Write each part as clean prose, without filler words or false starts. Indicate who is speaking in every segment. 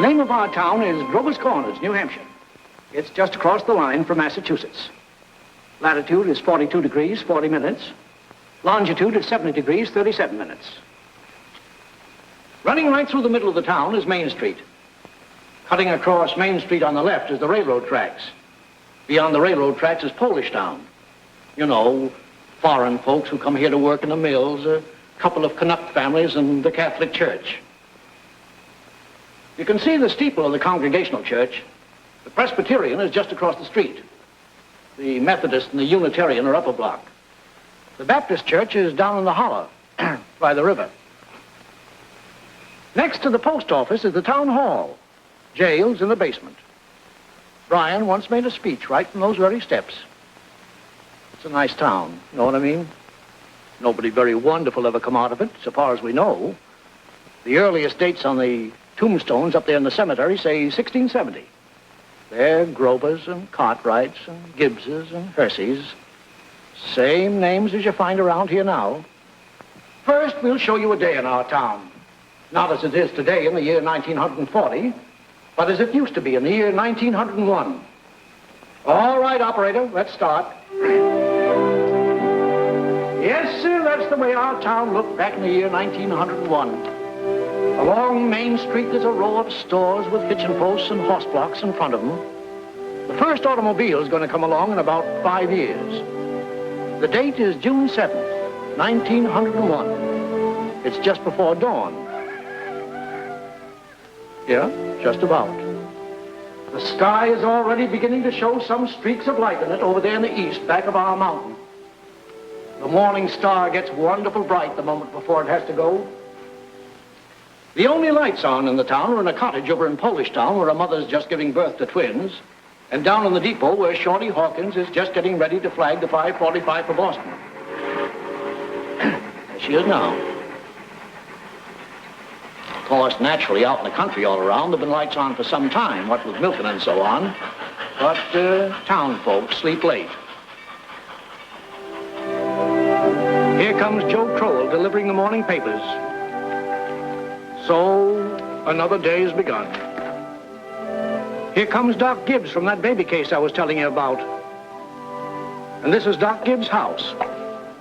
Speaker 1: name of our town is Grover's Corners, New Hampshire. It's just across the line from Massachusetts. Latitude is 42 degrees, 40 minutes. Longitude is 70 degrees, 37 minutes. Running right through the middle of the town is Main Street. Cutting across Main Street on the left is the railroad tracks. Beyond the railroad tracks is Polish Town. You know, foreign folks who come here to work in the mills, a couple of Canuck families, and the Catholic Church. You can see the steeple of the Congregational Church. The Presbyterian is just across the street. The Methodist and the Unitarian are up a block. The Baptist Church is down in the hollow by the river. Next to the post office is the town hall. Jail's in the basement. Brian once made a speech right from those very steps. It's a nice town, you know what I mean? Nobody very wonderful ever come out of it, so far as we know. The earliest dates on the tombstones up there in the cemetery say 1670. They're Grovers and Cartwrights and Gibbses and Herseys. Same names as you find around here now. First, we'll show you a day in our town. Not as it is today in the year 1940, but as it used to be in the year 1901. All right, operator, let's start. Yes, sir, that's the way our town looked back in the year 1901. Along Main Street, there's a row of stores with hitching posts and horse blocks in front of them. The first automobile is going to come along in about 5 years. The date is June 7th, 1901. It's just before dawn. Yeah, just about. The sky is already beginning to show some streaks of light in it over there in the east, back of our mountain. The morning star gets wonderful bright the moment before it has to go. The only lights on in the town are in a cottage over in Polish Town where a mother's just giving birth to twins, and down in the depot where Shorty Hawkins is just getting ready to flag the 5:45 for Boston. There she is now. Of course, naturally, out in the country all around, there have been lights on for some time, what with milking and so on. But town folks sleep late. Here comes Joe Crowell delivering the morning papers. So, another day's begun. Here comes Doc Gibbs from that baby case I was telling you about. And this is Doc Gibbs' house.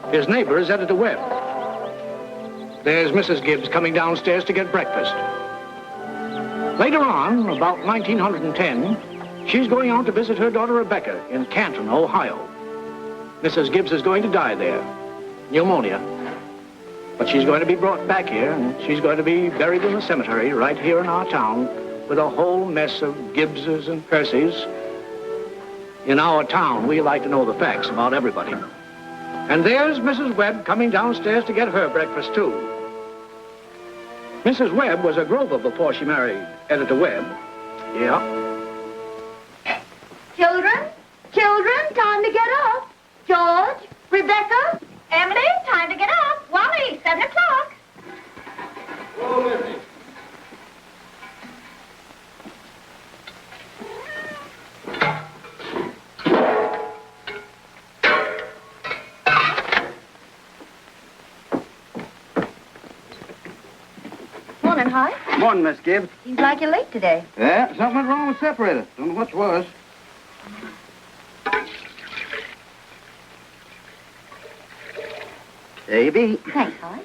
Speaker 1: His neighbor is Editor Webb. There's Mrs. Gibbs coming downstairs to get breakfast. Later on, about 1910, she's going out to visit her daughter Rebecca in Canton, Ohio. Mrs. Gibbs is going to die there. Pneumonia. But she's going to be brought back here, and she's going to be buried in the cemetery right here in our town with a whole mess of Gibbses and Percys. In our town, we like to know the facts about everybody. And there's Mrs. Webb coming downstairs to get her breakfast, too. Mrs. Webb was a Grover before she married Editor Webb. Yeah.
Speaker 2: Children, time to get up. George, Rebecca, Emily, time to get up. Wally, 7 o'clock.
Speaker 1: Oh, Lizzie.
Speaker 2: Morning, Hoy.
Speaker 3: Morning, Miss Gibbs.
Speaker 2: Seems like you're late today.
Speaker 3: Yeah, something went wrong with the separator. Don't know what it was. There you be.
Speaker 2: Thanks, Hoy.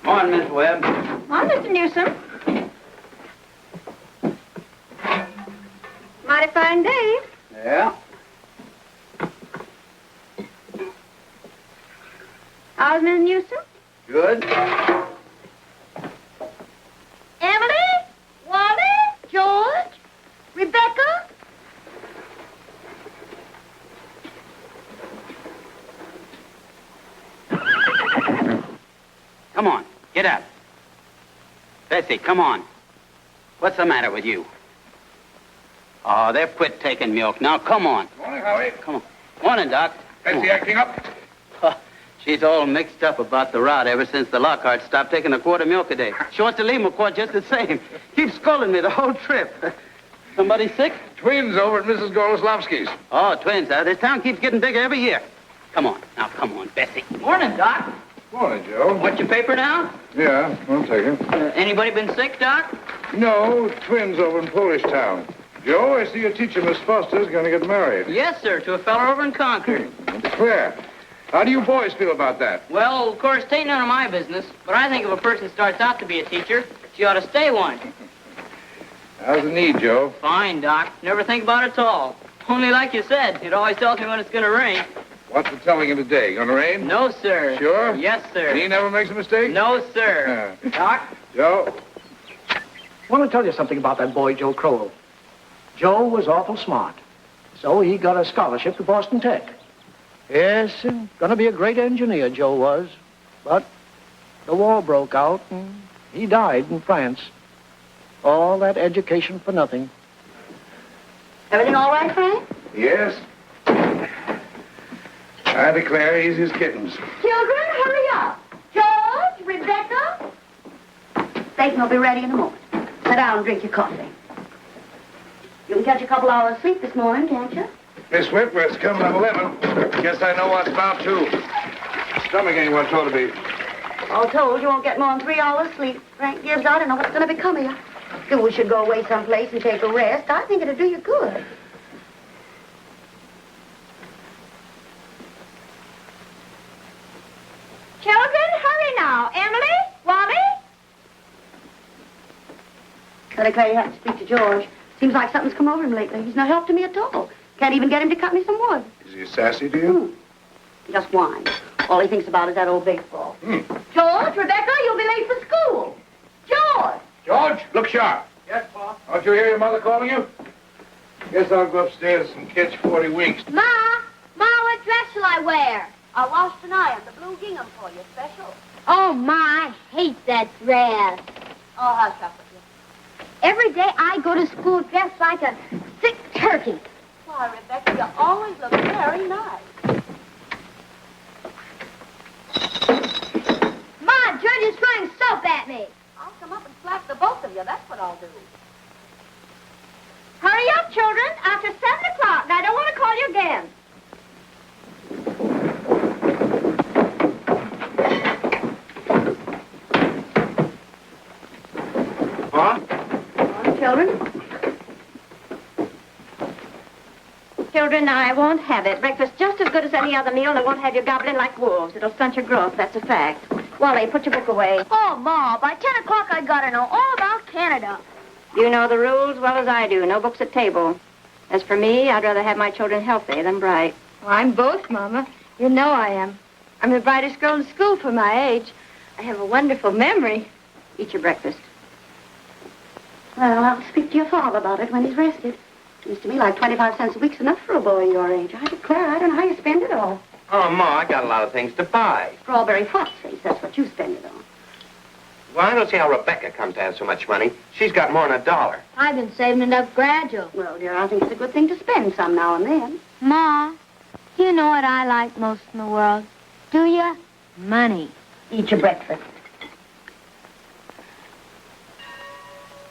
Speaker 3: Morning, Miss Webb.
Speaker 2: Morning, Mr. Newsom. Mighty fine day.
Speaker 3: Yeah.
Speaker 2: How's Mrs. Newsom?
Speaker 3: Good.
Speaker 2: Emily, Wally, George, Rebecca.
Speaker 4: Come on, get up. Bessie, come on. What's the matter with you? Oh, they've quit taking milk. Now, come on.
Speaker 5: Morning, Howie.
Speaker 4: Come on. Morning, Doc.
Speaker 5: Bessie acting up?
Speaker 4: She's all mixed up about the rot ever since the Lockhart stopped taking a quart of milk a day. She wants to leave him a quart just the same. Keeps scolding me the whole trip. Somebody sick?
Speaker 5: Twins over at Mrs. Goloslavsky's.
Speaker 4: Oh, twins. This town keeps getting bigger every year. Come on. Now, come on, Bessie.
Speaker 5: Morning, Doc.
Speaker 3: Morning, Joe.
Speaker 5: What's your paper now?
Speaker 3: Yeah, I'll take it.
Speaker 5: Anybody been sick, Doc?
Speaker 3: No, twins over in Polish Town. Joe, I see your teacher, Miss Foster's going to get married.
Speaker 5: Yes, sir, to a fella over in Concord.
Speaker 3: Declare. How do you boys feel about that?
Speaker 5: Well, of course, it ain't none of my business, but I think if a person starts out to be a teacher, she ought to stay one.
Speaker 3: How's the need, Joe?
Speaker 5: Fine, Doc. Never think about it at all. Only like you said, it always tells me when it's going to rain.
Speaker 3: What's the telling you today? Gonna rain?
Speaker 5: No, sir.
Speaker 3: Sure?
Speaker 5: Yes, sir.
Speaker 3: He never makes a mistake?
Speaker 5: No, sir. Doc?
Speaker 3: Joe?
Speaker 1: I want to tell you something about that boy, Joe Crowell. Joe was awful smart, so he got a scholarship to Boston Tech. Yes, gonna be a great engineer, Joe was. But the war broke out, and he died in France. All that education for nothing.
Speaker 2: Everything all right, Frank?
Speaker 3: Yes. I declare easy as kittens.
Speaker 2: Children, hurry up. George, Rebecca. Satan will be ready in a moment. Sit down and drink your coffee. You can catch a couple hours sleep this morning, can't you?
Speaker 3: Miss Whitworth's coming at 11. Guess I know what's about to. Stomach ain't what it ought to be.
Speaker 2: All told, you won't get more than 3 hours sleep. Frank Gibbs, I don't know what's going to become of you. You should go away someplace and take a rest. I think it'll do you good. Children, hurry now. Emily, Wally. I declare you have to speak to George. Seems like something's come over him lately. He's no help to me at all. Can't even get him to cut me some wood.
Speaker 3: Is he sassy to you?
Speaker 2: He just whines. All he thinks about is that old baseball. George, Rebecca, you'll be late for school. George!
Speaker 3: George, look sharp.
Speaker 1: Yes, Pa?
Speaker 3: Don't you hear your mother calling you? Guess I'll go upstairs and catch 40 weeks.
Speaker 2: Ma, what dress shall I wear? I washed and ironed the blue gingham for you, special.
Speaker 6: Oh, Ma, I hate that dress.
Speaker 2: Oh, hush up with you.
Speaker 6: Every day I go to school dressed like a sick turkey.
Speaker 2: Why, Rebecca, you always look very nice.
Speaker 6: Ma, George is throwing soap at me.
Speaker 2: I'll come up and slap the both of you. That's what I'll do.
Speaker 6: Hurry up, children. After 7 o'clock. I don't want to call you again.
Speaker 3: Huh?
Speaker 2: Children?
Speaker 6: Children, I won't have it. Breakfast just as good as any other meal, and I won't have you gobbling like wolves. It'll stunt your growth, that's a fact. Wally, put your book away.
Speaker 2: Oh, Ma, by 10 o'clock I gotta know all about Canada.
Speaker 6: You know the rules well as I do. No books at table. As for me, I'd rather have my children healthy than bright.
Speaker 7: Well, I'm both, Mama. You know I am. I'm the brightest girl in school for my age. I have a wonderful memory.
Speaker 6: Eat your breakfast.
Speaker 2: Well, I'll speak to your father about it when he's rested. Seems to me like 25 cents a week's enough for a boy your age. I declare, I don't know how you spend it all.
Speaker 8: Oh, Ma, I got a lot of things to buy.
Speaker 2: Strawberry face, that's what you spend it on.
Speaker 8: Well, I don't see how Rebecca comes to have so much money. She's got more than $1.
Speaker 6: I've been saving it up gradual.
Speaker 2: Well, dear, I think it's a good thing to spend some now and then.
Speaker 6: Ma, you know what I like most in the world? Do you? Money.
Speaker 2: Eat your breakfast.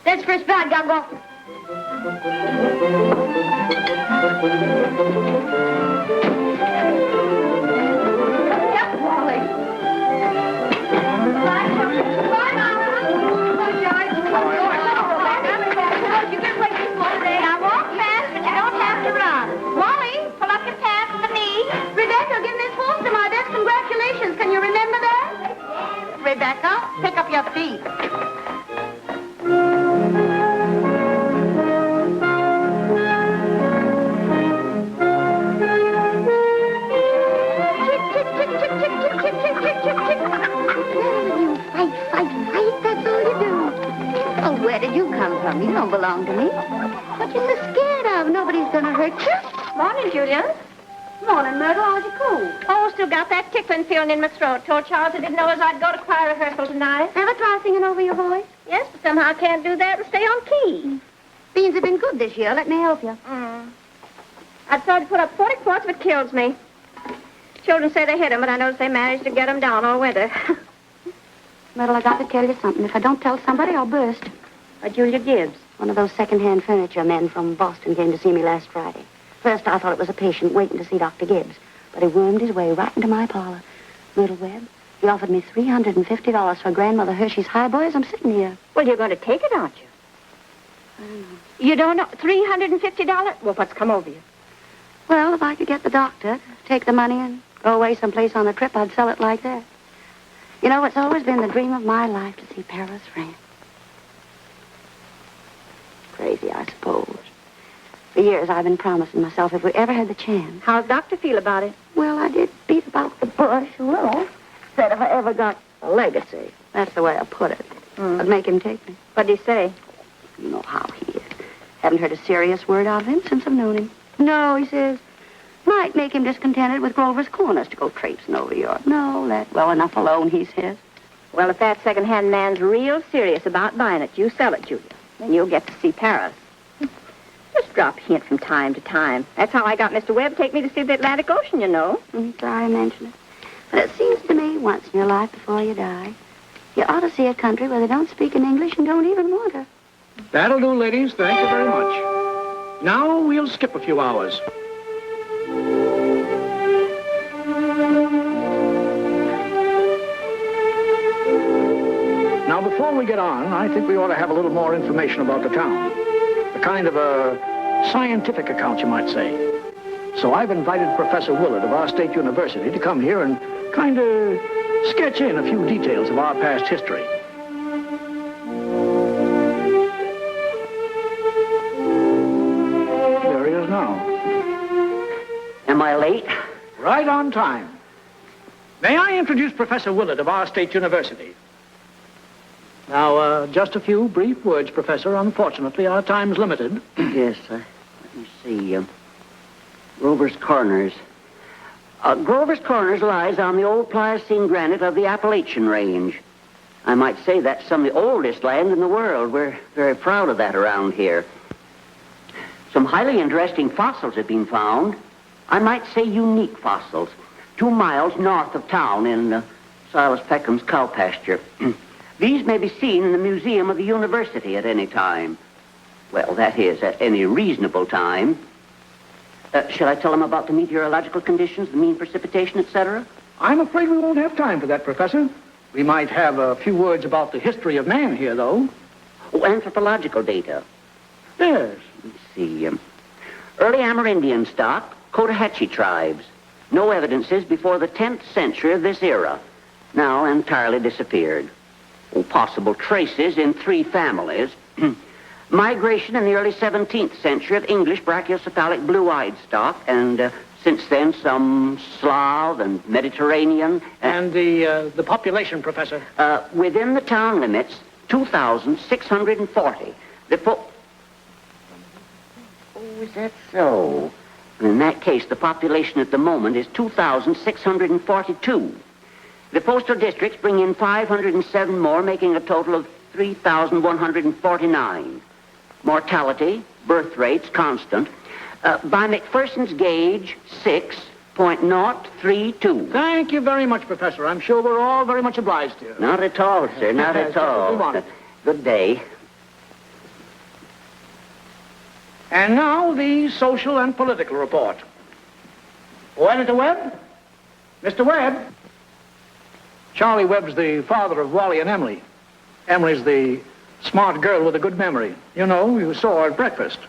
Speaker 6: That's first bad, gotta go.
Speaker 2: Yep, Wally. Bye, children. Bye, Mama. Bye, George.
Speaker 6: You can play baseball today. I walk fast, but you don't have to run.
Speaker 2: Wally, pull up your pants to me. Rebecca, give Miss Foster my best congratulations. Can you remember that? Rebecca, pick up your feet.
Speaker 6: Fight, that's all you do. Oh, where did you come from? You don't belong to me. What you so scared of? Nobody's gonna hurt you.
Speaker 2: Morning, Julian. Morning, Myrtle. How's your cold?
Speaker 6: Oh, still got that tickling feeling in my throat. Told Charles I didn't know as I'd go to choir rehearsal tonight.
Speaker 2: Ever try singing over your voice?
Speaker 6: Yes, but somehow I can't do that and stay on key.
Speaker 2: Beans have been good this year. Let me help you.
Speaker 6: I've tried to put up 40 quarts, but it kills me. Children say they hit 'em, but I notice they manage to get 'em down all winter.
Speaker 2: Myrtle, I got to tell you something. If I don't tell somebody, I'll burst.
Speaker 6: Julia Gibbs.
Speaker 2: One of those second-hand furniture men from Boston came to see me last Friday. First, I thought it was a patient waiting to see Dr. Gibbs. But he wormed his way right into my parlor. Little Webb, he offered me $350 for Grandmother Hershey's Highboys. I'm sitting here.
Speaker 6: Well, you're going to take it, aren't you?
Speaker 2: I don't know.
Speaker 6: You don't know? $350? Well, what's come over you?
Speaker 2: Well, if I could get the doctor to take the money and go away someplace on a trip, I'd sell it like that. You know, it's always been the dream of my life to see Paris, France. Crazy, I suppose. For years, I've been promising myself if we ever had the chance.
Speaker 6: How's Doctor feel about it?
Speaker 2: Well, I did beat about the bush a little. Said if I ever got a legacy, that's the way I put it, I'd make him take me.
Speaker 6: What'd he say?
Speaker 2: You know how he is. Haven't heard a serious word out of him since I've known him. No, he says, might make him discontented with Grover's Corners to go traipsing over Europe. No, let well enough alone, he says.
Speaker 6: Well, if that second-hand man's real serious about buying it, you sell it, Julia. Then you'll get to see Paris. Just drop a hint from time to time. That's how I got Mr. Webb to take me to see the Atlantic Ocean, you know.
Speaker 2: Sorry I mentioned it. But it seems to me, once in your life before you die, you ought to see a country where they don't speak in English and don't even want to.
Speaker 1: That'll do, ladies. Thank you very much. Now we'll skip a few hours. Now, before we get on, I think we ought to have a little more information about the town. A kind of a scientific account, you might say. So I've invited Professor Willard of our state university to come here and kind of sketch in a few details of our past history. There he is now.
Speaker 9: Am I late?
Speaker 1: Right on time. May I introduce Professor Willard of our state university? Now, just a few brief words, Professor. Unfortunately, our time's limited.
Speaker 9: Yes, let me see. Grover's Corners. Grover's Corners lies on the old Pliocene granite of the Appalachian Range. I might say that's some of the oldest land in the world. We're very proud of that around here. Some highly interesting fossils have been found. I might say unique fossils. 2 miles north of town in Silas Peckham's cow pasture. These may be seen in the museum of the university at any time. Well, that is, at any reasonable time. Shall I tell them about the meteorological conditions, the mean precipitation, etc.?
Speaker 1: I'm afraid we won't have time for that, Professor. We might have a few words about the history of man here, though.
Speaker 9: Oh, anthropological data.
Speaker 1: Yes.
Speaker 9: Let's see. Early Amerindian stock, Cotahatchee tribes. No evidences before the 10th century of this era. Now entirely disappeared. Oh, possible traces in 3 families. Migration in the early 17th century of English brachiocephalic blue-eyed stock, and since then some Slav and Mediterranean.
Speaker 1: And the population, Professor?
Speaker 9: Within the town limits, 2,640. Oh, is that so? In that case, the population at the moment is 2,642. The postal districts bring in 507 more, making a total of 3,149. Mortality, birth rates, constant. By McPherson's gauge, 6.032.
Speaker 1: Thank you very much, Professor. I'm sure we're all very much obliged to you.
Speaker 9: Not at all, sir, not at all.
Speaker 1: We wanted.
Speaker 9: Good day.
Speaker 1: And now the social and political report. Oh, Editor Webb? Mr. Webb? Charlie Webb's the father of Wally and Emily. Emily's the smart girl with a good memory. You know, you saw her at breakfast.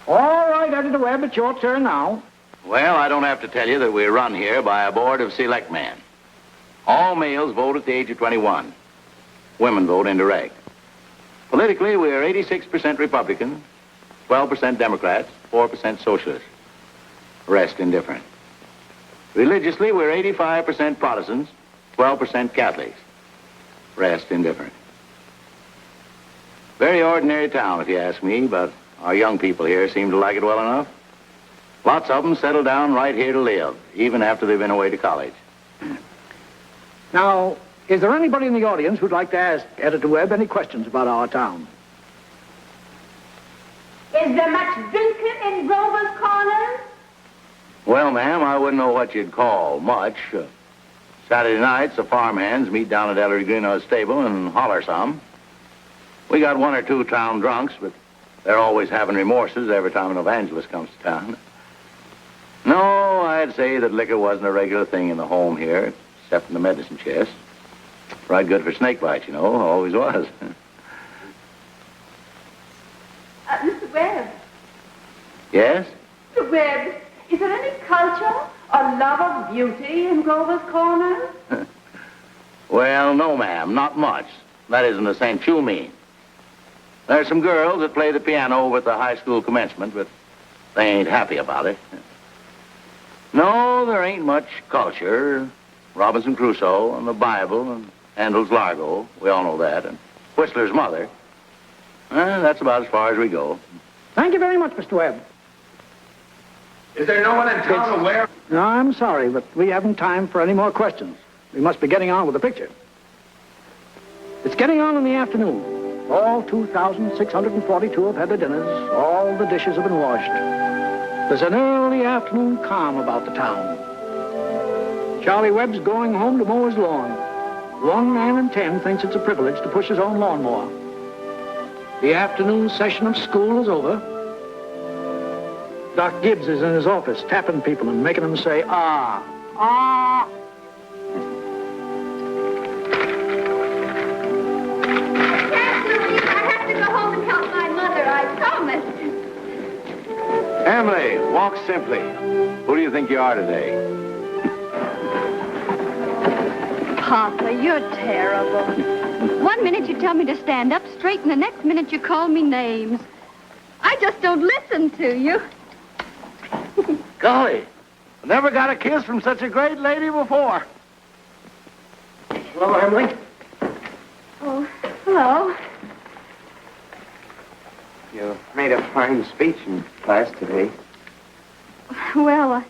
Speaker 1: All right, Editor Webb, it's your turn now.
Speaker 3: Well, I don't have to tell you that we're run here by a board of selectmen. All males vote at the age of 21. Women vote indirect. Politically, we're 86% Republican, 12% Democrats, 4% Socialists. The rest indifferent. Religiously, we're 85% Protestants, 12% Catholics. Rest indifferent. Very ordinary town, if you ask me, but our young people here seem to like it well enough. Lots of them settle down right here to live, even after they've been away to college.
Speaker 1: Now, is there anybody in the audience who'd like to ask Editor Webb any questions about our town?
Speaker 6: Is there much drinking in Grover's Corners?
Speaker 3: Well, ma'am, I wouldn't know what you'd call much. Saturday nights, the farmhands meet down at Ellery Greenaw's stable and holler some. We got 1 or 2 town drunks, but they're always having remorses every time an evangelist comes to town. No, I'd say that liquor wasn't a regular thing in the home here, except in the medicine chest. Right good for snake bites, you know, always was.
Speaker 7: Mr. Webb.
Speaker 3: Yes?
Speaker 2: Mr. Webb, is there any culture or love of beauty in Grover's Corners?
Speaker 3: Well, no, ma'am, not much. That isn't the sense you mean. There's some girls that play the piano over at the high school commencement, but they ain't happy about it. No, there ain't much culture. Robinson Crusoe and the Bible and Handel's Largo, we all know that, and Whistler's Mother. That's about as far as we go.
Speaker 1: Thank you very much, Mr. Webb.
Speaker 8: Is there no one in town aware?
Speaker 1: No, I'm sorry, but we haven't time for any more questions. We must be getting on with the picture. It's getting on in the afternoon. All 2,642 have had their dinners. All the dishes have been washed. There's an early afternoon calm about the town. Charlie Webb's going home to mow his lawn. 1 man in 10 thinks it's a privilege to push his own lawnmower. The afternoon session of school is over. Doc Gibbs is in his office tapping people and making them say, ah, ah.
Speaker 7: I have to go home and help my mother, I promise.
Speaker 3: Emily, walk simply. Who do you think you are today?
Speaker 2: Papa, you're terrible. 1 minute you tell me to stand up straight, and the next minute you call me names. I just don't listen to you.
Speaker 3: Golly, I never got a kiss from such a great lady before.
Speaker 8: Hello, Emily.
Speaker 2: Oh, hello.
Speaker 8: You made a fine speech in class today.
Speaker 7: Well,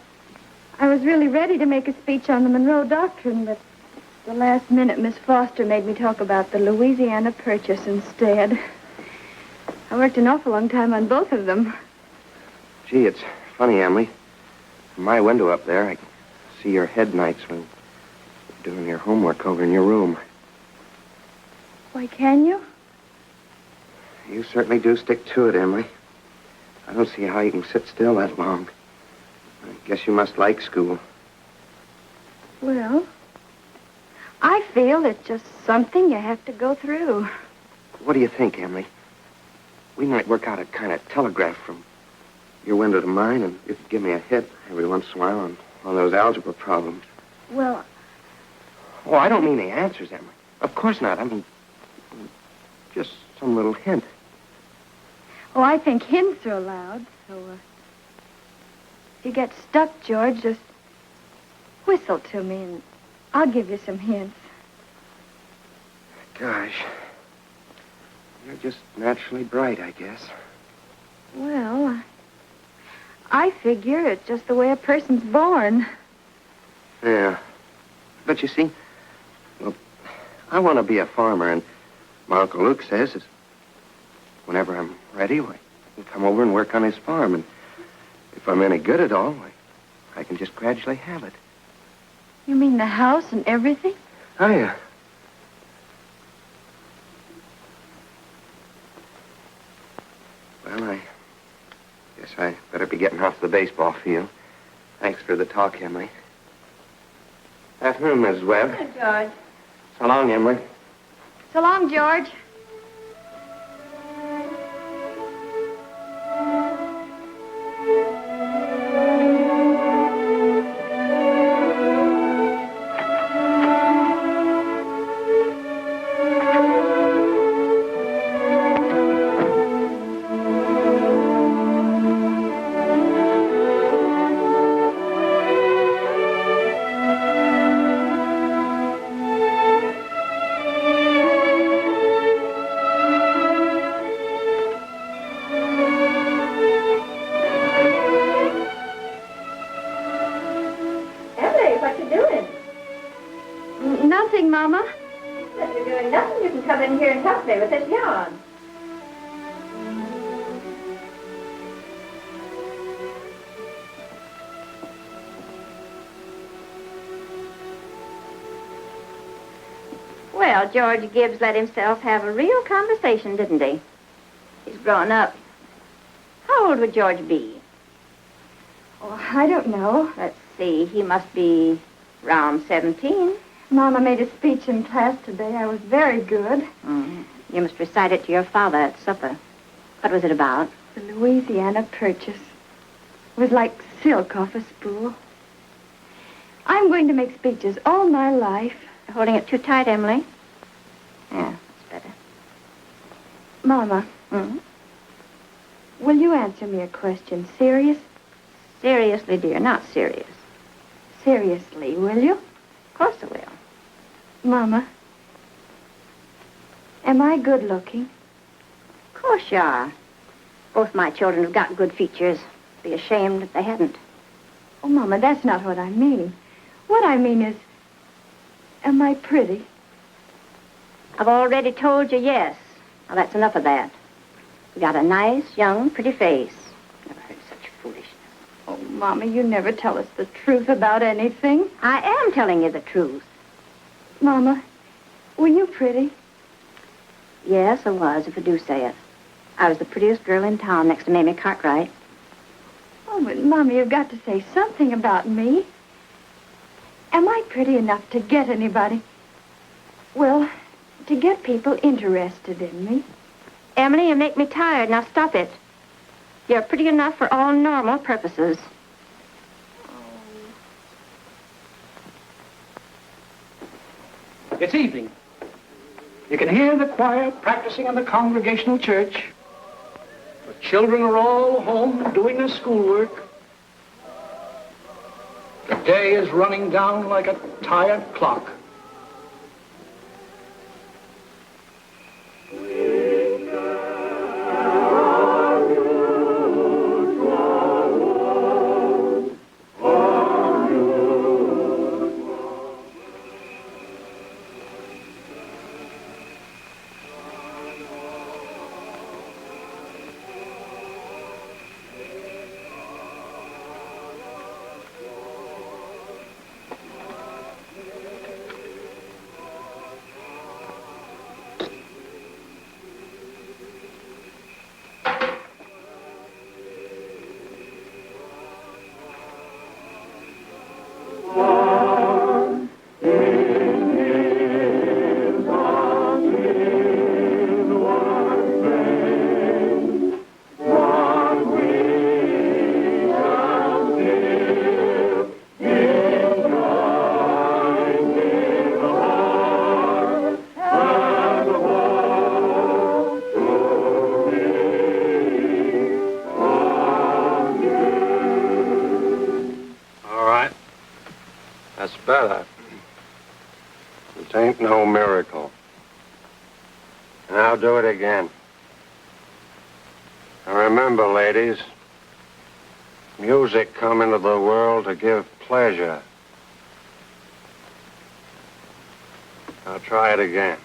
Speaker 7: I was really ready to make a speech on the Monroe Doctrine, but the last minute Miss Foster made me talk about the Louisiana Purchase instead. I worked an awful long time on both of them.
Speaker 8: Gee, it's funny, Emily. From my window up there, I can see your head nights when you're doing your homework over in your room.
Speaker 7: Why, can you?
Speaker 8: You certainly do stick to it, Emily. I don't see how you can sit still that long. I guess you must like school.
Speaker 7: Well, I feel it's just something you have to go through.
Speaker 8: What do you think, Emily? We might work out a kind of telegraph from your window to mine, and you could give me a hit every once in a while on those algebra problems.
Speaker 7: Well,
Speaker 8: Oh, I don't mean the answers, Emily. Of course not. I mean, just some little hint.
Speaker 7: oh, I think hints are allowed, so, if you get stuck, George, just whistle to me, and I'll give you some hints.
Speaker 8: Gosh. You're just naturally bright, I guess.
Speaker 7: Well, I figure it's just the way a person's born.
Speaker 8: Yeah. But you see, well, I want to be a farmer, and my Uncle Luke says is whenever I'm ready, I can come over and work on his farm, and if I'm any good at all, I can just gradually have it.
Speaker 7: You mean the house and everything?
Speaker 8: Oh, yeah. Well, I guess I better be getting off the baseball field. Thanks for the talk, Emily. Afternoon, Mrs. Webb.
Speaker 7: Hey, George.
Speaker 8: So long, Emily.
Speaker 7: So long, George. Nothing, Mama.
Speaker 6: If you're doing nothing, you can come in here and help me with this yarn. Well, George Gibbs let himself have a real conversation, didn't he? He's grown up. How old would George be?
Speaker 7: Oh, I don't know.
Speaker 6: Let's see. He must be around 17.
Speaker 7: Mama made a speech in class today. I was very good.
Speaker 6: Mm. You must recite it to your father at supper. What was it about?
Speaker 7: The Louisiana Purchase. It was like silk off a spool. I'm going to make speeches all my life.
Speaker 6: You're holding it too tight, Emily. Yeah, that's better.
Speaker 7: Mama, will you answer me a question? Serious?
Speaker 6: Seriously, dear, not serious.
Speaker 7: Seriously, will you?
Speaker 6: Of course I will.
Speaker 7: Mama, am I good looking?
Speaker 6: Of course you are. Both my children have got good features. Be ashamed if they hadn't.
Speaker 7: Oh, Mama, that's not what I mean. What I mean is, am I pretty?
Speaker 6: I've already told you yes. Now, that's enough of that. You got a nice, young, pretty face. Never heard such foolishness.
Speaker 7: Oh, Mama, you never tell us the truth about anything.
Speaker 6: I am telling you the truth.
Speaker 7: Mama, were you pretty?
Speaker 6: Yes, I was, if I do say it. I was the prettiest girl in town next to Mamie Cartwright.
Speaker 7: Oh, but Mama, you've got to say something about me. Am I pretty enough to get anybody? Well, to get people interested in me.
Speaker 6: Emily, you make me tired. Now stop it. You're pretty enough for all normal purposes.
Speaker 1: It's evening. You can hear the choir practicing in the Congregational Church. The children are all home doing their schoolwork. The day is running down like a tired clock.
Speaker 8: Better. It ain't no miracle. And I'll do it again. And remember, ladies, music come into the world to give pleasure. I'll try it again.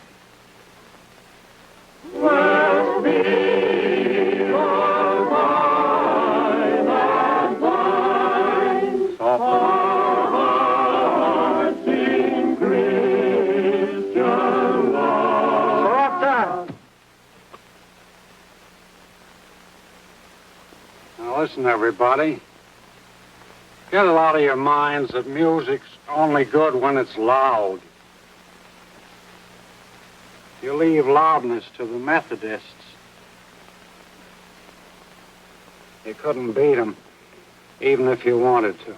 Speaker 8: Listen, everybody. Get it out of your minds that music's only good when it's loud. You leave loudness to the Methodists. You couldn't beat them, even if you wanted to.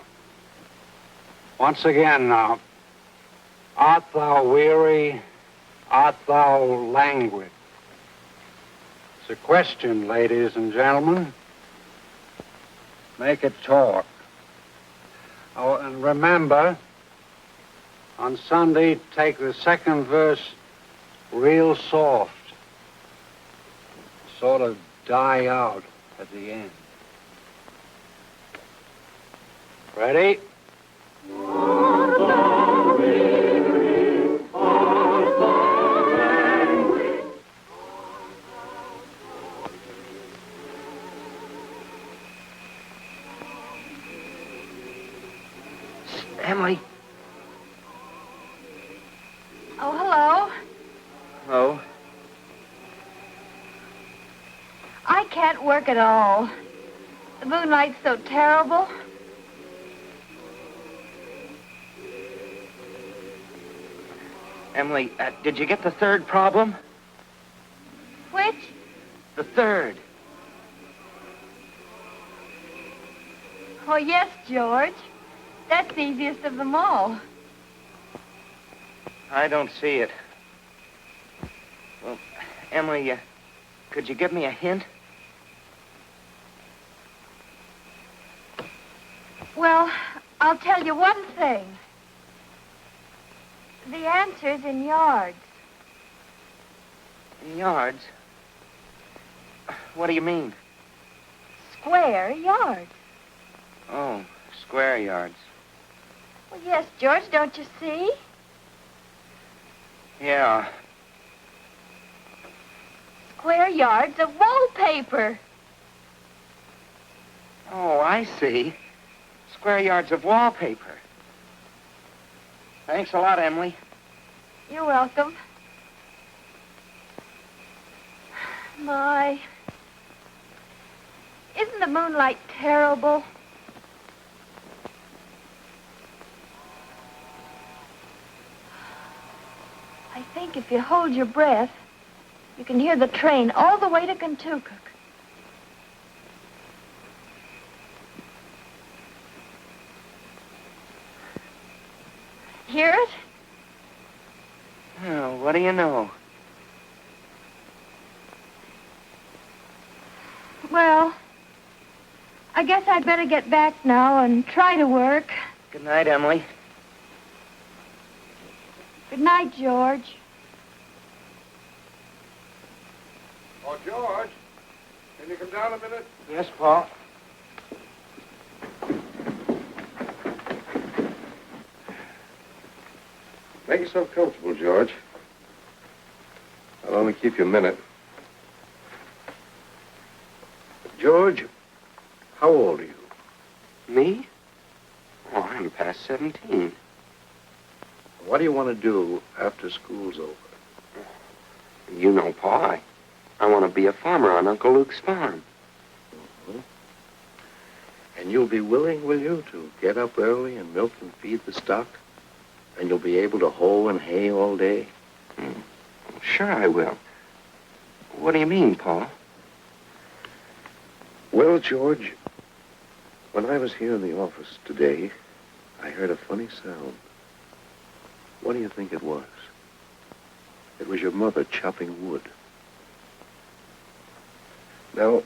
Speaker 8: Once again now, art thou weary? Art thou languid? It's a question, ladies and gentlemen. Make it talk. Oh, and remember, on Sunday, take the second verse real soft. Sort of die out at the end. Ready? Emily.
Speaker 7: Oh, hello.
Speaker 8: Hello.
Speaker 7: I can't work at all. The moonlight's so terrible.
Speaker 8: Emily, did you get the third problem?
Speaker 7: Which?
Speaker 8: The third.
Speaker 7: Oh, yes, George. That's the easiest of them all.
Speaker 8: I don't see it. Well, Emily, could you give me a hint?
Speaker 7: Well, I'll tell you one thing. The answer's in yards.
Speaker 8: In yards? What do you mean?
Speaker 7: Square yards.
Speaker 8: Oh, square yards.
Speaker 7: Well, yes, George, don't you see?
Speaker 8: Yeah.
Speaker 7: Square yards of wallpaper.
Speaker 8: Oh, I see. Square yards of wallpaper. Thanks a lot, Emily.
Speaker 7: You're welcome. My. Isn't the moonlight terrible? I think if you hold your breath, you can hear the train all the way to Kentucky. Hear it?
Speaker 8: Oh, what do you know?
Speaker 7: Well, I guess I'd better get back now and try to work.
Speaker 8: Good night, Emily.
Speaker 7: Good night, George.
Speaker 1: Oh, George, can you come down a minute?
Speaker 8: Yes, Paul.
Speaker 10: Make yourself comfortable, George. I'll only keep you a minute. George, how old are you?
Speaker 8: Me? Oh, I'm past 17.
Speaker 10: What do you want to do after school's over?
Speaker 8: You know, Pa, I want to be a farmer on Uncle Luke's farm.
Speaker 10: Mm-hmm. And you'll be willing, will you, to get up early and milk and feed the stock? And you'll be able to hoe and hay all day?
Speaker 8: Sure I will. What do you mean, Pa?
Speaker 10: Well, George, when I was here in the office today, I heard a funny sound. What do you think it was? It was your mother chopping wood. Now,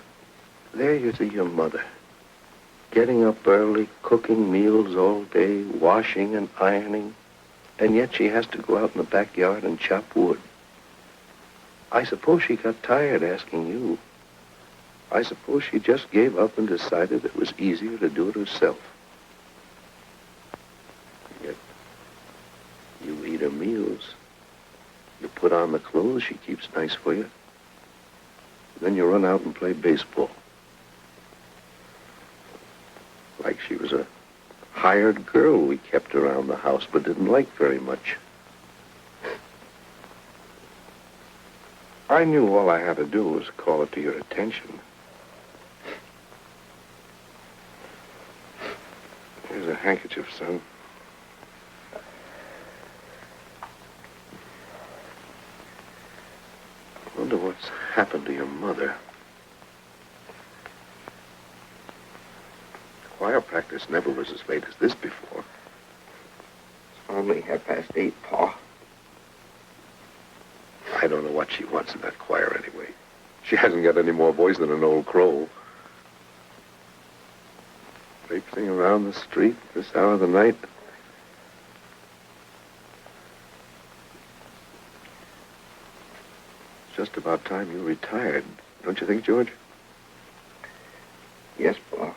Speaker 10: there you see your mother, getting up early, cooking meals all day, washing and ironing, and yet she has to go out in the backyard and chop wood. I suppose she got tired asking you. I suppose she just gave up and decided it was easier to do it herself. Yet, you eat her meals. You put on the clothes she keeps nice for you. Then you run out and play baseball. Like she was a hired girl we kept around the house but didn't like very much. I knew all I had to do was call it to your attention. Here's a handkerchief, son. I wonder what's happened to your mother. Choir practice never was as late as this before.
Speaker 8: It's only 8:30, Pa.
Speaker 10: I don't know what she wants in that choir anyway. She hasn't got any more voice than an old crow. Traipsing around the street this hour of the night. It's just about time you retired, don't you think, George?
Speaker 8: Yes, Pa.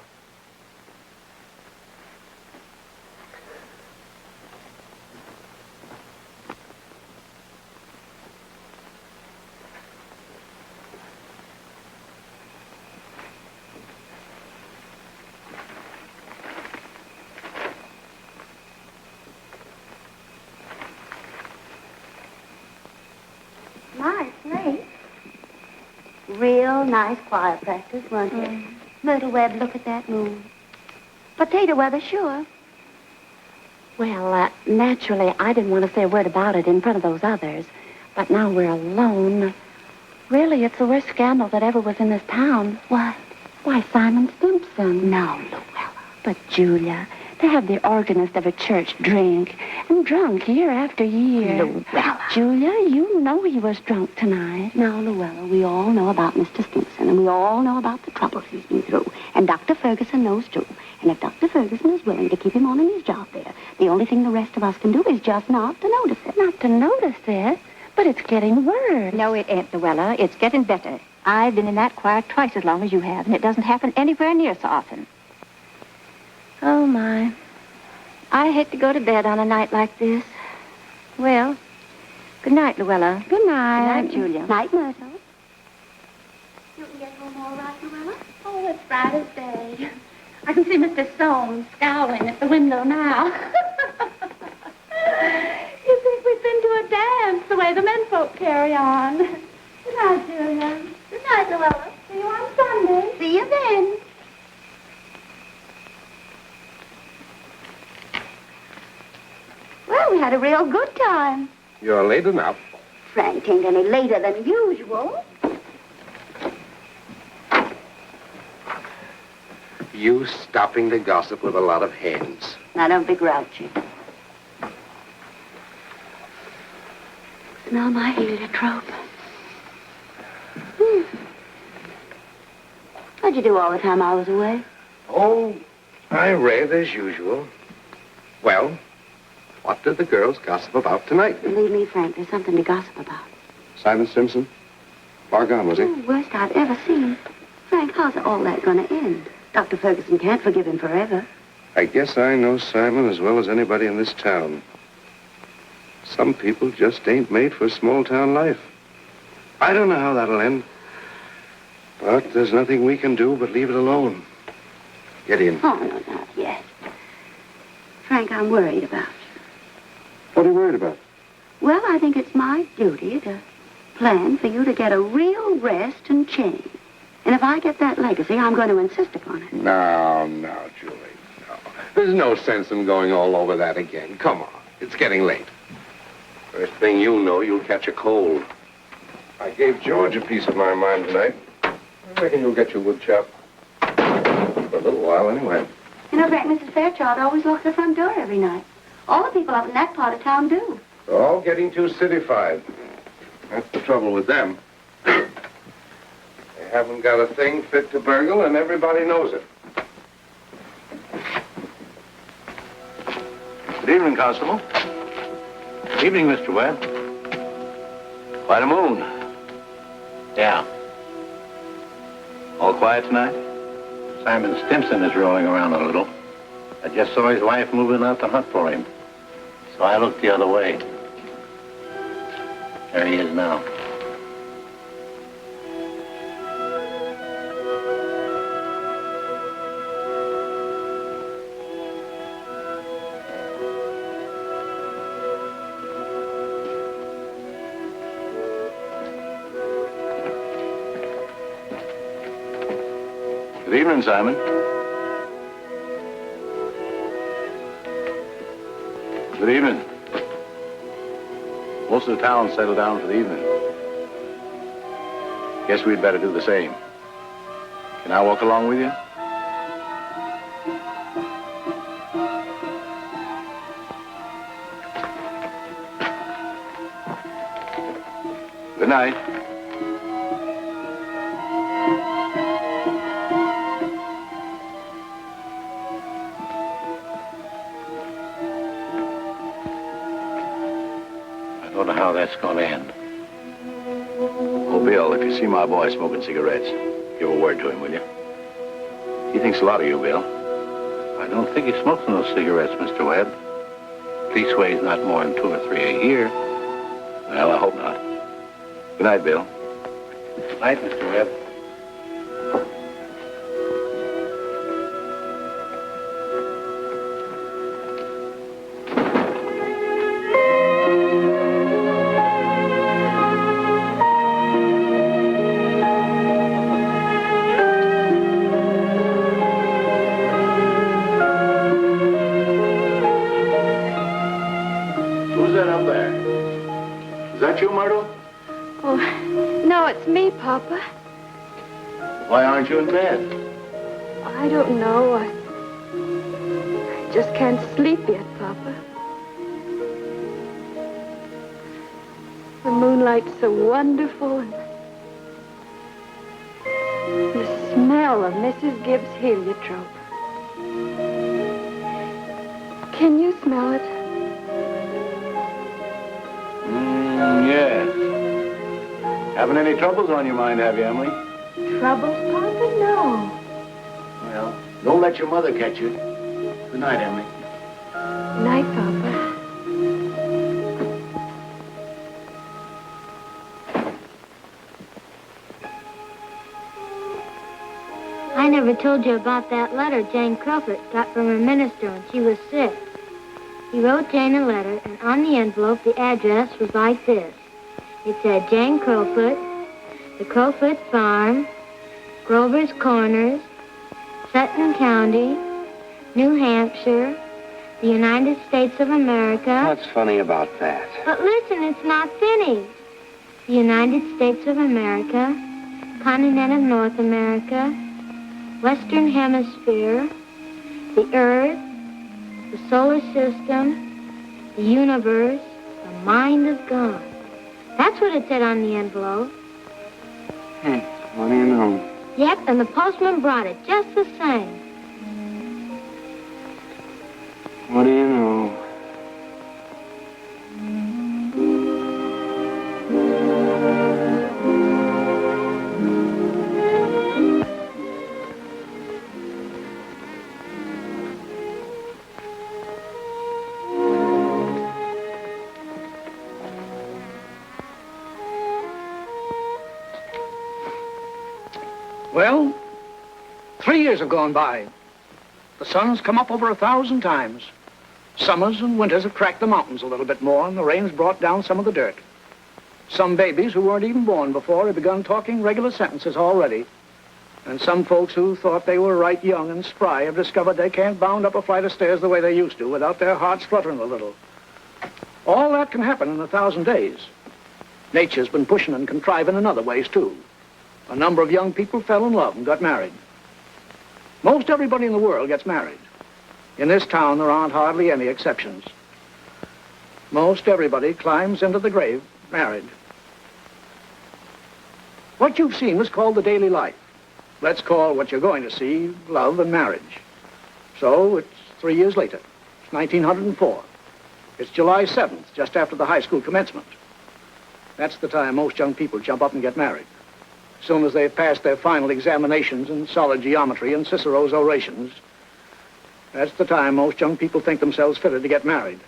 Speaker 2: Nice late. Real nice choir practice, wasn't it? Myrtle Webb, look at that moon. Potato weather, sure. Well, naturally, I didn't want to say a word about it in front of those others. But now we're alone. Really, it's the worst scandal that ever was in this town. What? Why, Simon Stimson. No, Luella. But, Julia, to have the organist of a church drink, and drunk year after year.
Speaker 6: Luella.
Speaker 2: Julia, you know he was drunk tonight. Now, Luella, we all know about Mr. Stimson, and we all know about the troubles he's been through. And Dr. Ferguson knows, too. And if Dr. Ferguson is willing to keep him on in his job there, the only thing the rest of us can do is just not to notice it. Not to notice it? But it's getting worse.
Speaker 6: No, it ain't, Luella. It's getting better. I've been in that choir twice as long as you have, and it doesn't happen anywhere near so often.
Speaker 2: Oh, my. I hate to go to bed on a night like this.
Speaker 6: Well, good night, Luella.
Speaker 2: Good night.
Speaker 6: Good night, Julia.
Speaker 2: Night, Myrtle. You can get home all right, Luella? Oh, it's bright as day. I can see Mr. Soames scowling at the window now. You think we've been to a dance the way the men folk carry on. Good night, Julia. Good night, Luella. See you on Sunday. See you then. Well, we had a real good time.
Speaker 10: You're late enough.
Speaker 2: Frank ain't any later than usual.
Speaker 10: You stopping to gossip with a lot of hens.
Speaker 2: Now, don't be grouchy. Smell my heliotrope. What'd you do all the time I was away?
Speaker 10: Oh, I read as usual. Well, what did the girls gossip about tonight?
Speaker 2: Believe me, Frank, there's something to gossip about.
Speaker 10: Simon Stimson? Far gone, was he?
Speaker 2: Oh, worst I've ever seen. Frank, how's all that going to end? Dr. Ferguson can't forgive him forever.
Speaker 10: I guess I know Simon as well as anybody in this town. Some people just ain't made for small-town life. I don't know how that'll end. But there's nothing we can do but leave it alone. Get in.
Speaker 2: Oh, no, not yet. Frank, I'm worried about you.
Speaker 10: What are you worried about?
Speaker 2: Well, I think it's my duty to plan for you to get a real rest and change. And if I get that legacy, I'm going to insist upon it.
Speaker 10: No, Julie, no. There's no sense in going all over that again. Come on. It's getting late. First thing you know, you'll catch a cold. I gave George a piece of my mind tonight. I reckon you'll get your wood chop. For a little while, anyway.
Speaker 2: You know, Frank, Mrs. Fairchild always locks the front door every night. All the people up in that part of town do.
Speaker 10: They're all getting too cityfied. That's the trouble with them. They haven't got a thing fit to burgle, and everybody knows it.
Speaker 3: Good evening, Constable. Good evening, Mr. Webb. Quite a moon. Yeah. All quiet tonight? Simon Stimson is rolling around a little. I just saw his wife moving out to hunt for him. So I looked the other way. There he is now. Good evening, Simon. Good evening. Most of the town settled down for the evening. Guess we'd better do the same. Can I walk along with you? Good night. I don't know how that's going to end. Oh, Bill, if you see my boy smoking cigarettes, give a word to him, will you? He thinks a lot of you, Bill. I don't think he smokes those cigarettes, Mr. Webb. Leastways, not more than 2 or 3 a year. Well, I hope not. Good night, Bill. Good night, Mr. Webb. that you, Myrtle?
Speaker 7: Oh, no, it's me, Papa.
Speaker 3: Why aren't you in bed?
Speaker 7: I don't know. I just can't sleep yet, Papa. The moonlight's so wonderful, and the smell of Mrs. Gibbs' heliotrope. Can you smell it?
Speaker 3: Yes. Having any troubles on your mind, have you, Emily?
Speaker 7: Troubles, Papa? No.
Speaker 3: Well, don't let your mother catch you. Good night, Emily.
Speaker 7: Night, Papa.
Speaker 11: I never told you about that letter Jane Crowfoot got from her minister when she was sick. He wrote Jane a letter, and on the envelope, the address was like this. It said, Jane Crowfoot, the Crowfoot Farm, Grover's Corners, Sutton County, New Hampshire, the United States of America.
Speaker 8: What's funny about that?
Speaker 11: But listen, it's not finished. The United States of America, continent of North America, Western Hemisphere, the Earth, the solar system, the universe, the mind of God. That's what it said on the envelope.
Speaker 8: What do you know?
Speaker 11: Yep, and the postman brought it just the same.
Speaker 8: What do you know?
Speaker 1: Well, 3 years have gone by. The sun's come up over 1,000 times. Summers and winters have cracked the mountains a little bit more, and the rain's brought down some of the dirt. Some babies who weren't even born before have begun talking regular sentences already. And some folks who thought they were right young and spry have discovered they can't bound up a flight of stairs the way they used to without their hearts fluttering a little. All that can happen in 1,000 days. Nature's been pushing and contriving in other ways, too. A number of young people fell in love and got married. Most everybody in the world gets married. In this town, there aren't hardly any exceptions. Most everybody climbs into the grave married. What you've seen is called the daily life. Let's call what you're going to see love and marriage. So it's 3 years later. It's 1904. It's July 7th, just after the high school commencement. That's the time most young people jump up and get married. As soon as they've passed their final examinations in solid geometry and Cicero's orations, that's the time most young people think themselves fitted to get married.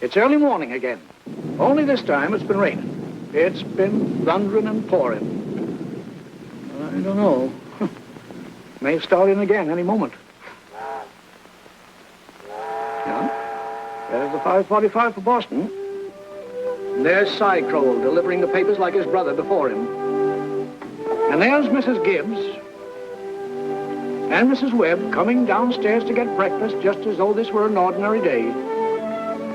Speaker 1: It's early morning again. Only this time it's been raining. It's been thundering and pouring. I don't know. May start in again any moment. Yeah? There's the 5:45 for Boston. And there's Cy Crowell delivering the papers like his brother before him. And there's Mrs. Gibbs and Mrs. Webb coming downstairs to get breakfast just as though this were an ordinary day.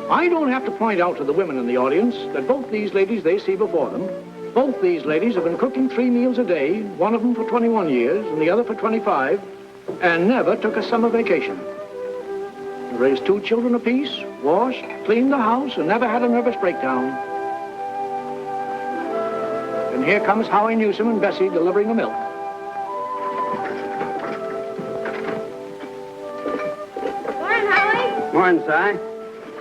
Speaker 1: I don't have to point out to the women in the audience that both these ladies they see before them, both these ladies have been cooking 3 meals a day, one of them for 21 years and the other for 25, and never took a summer vacation. They raised 2 children apiece, washed, cleaned the house, and never had a nervous breakdown. And here comes Howie Newsom and Bessie delivering the milk.
Speaker 11: Morning, Howie.
Speaker 4: Morning, Si.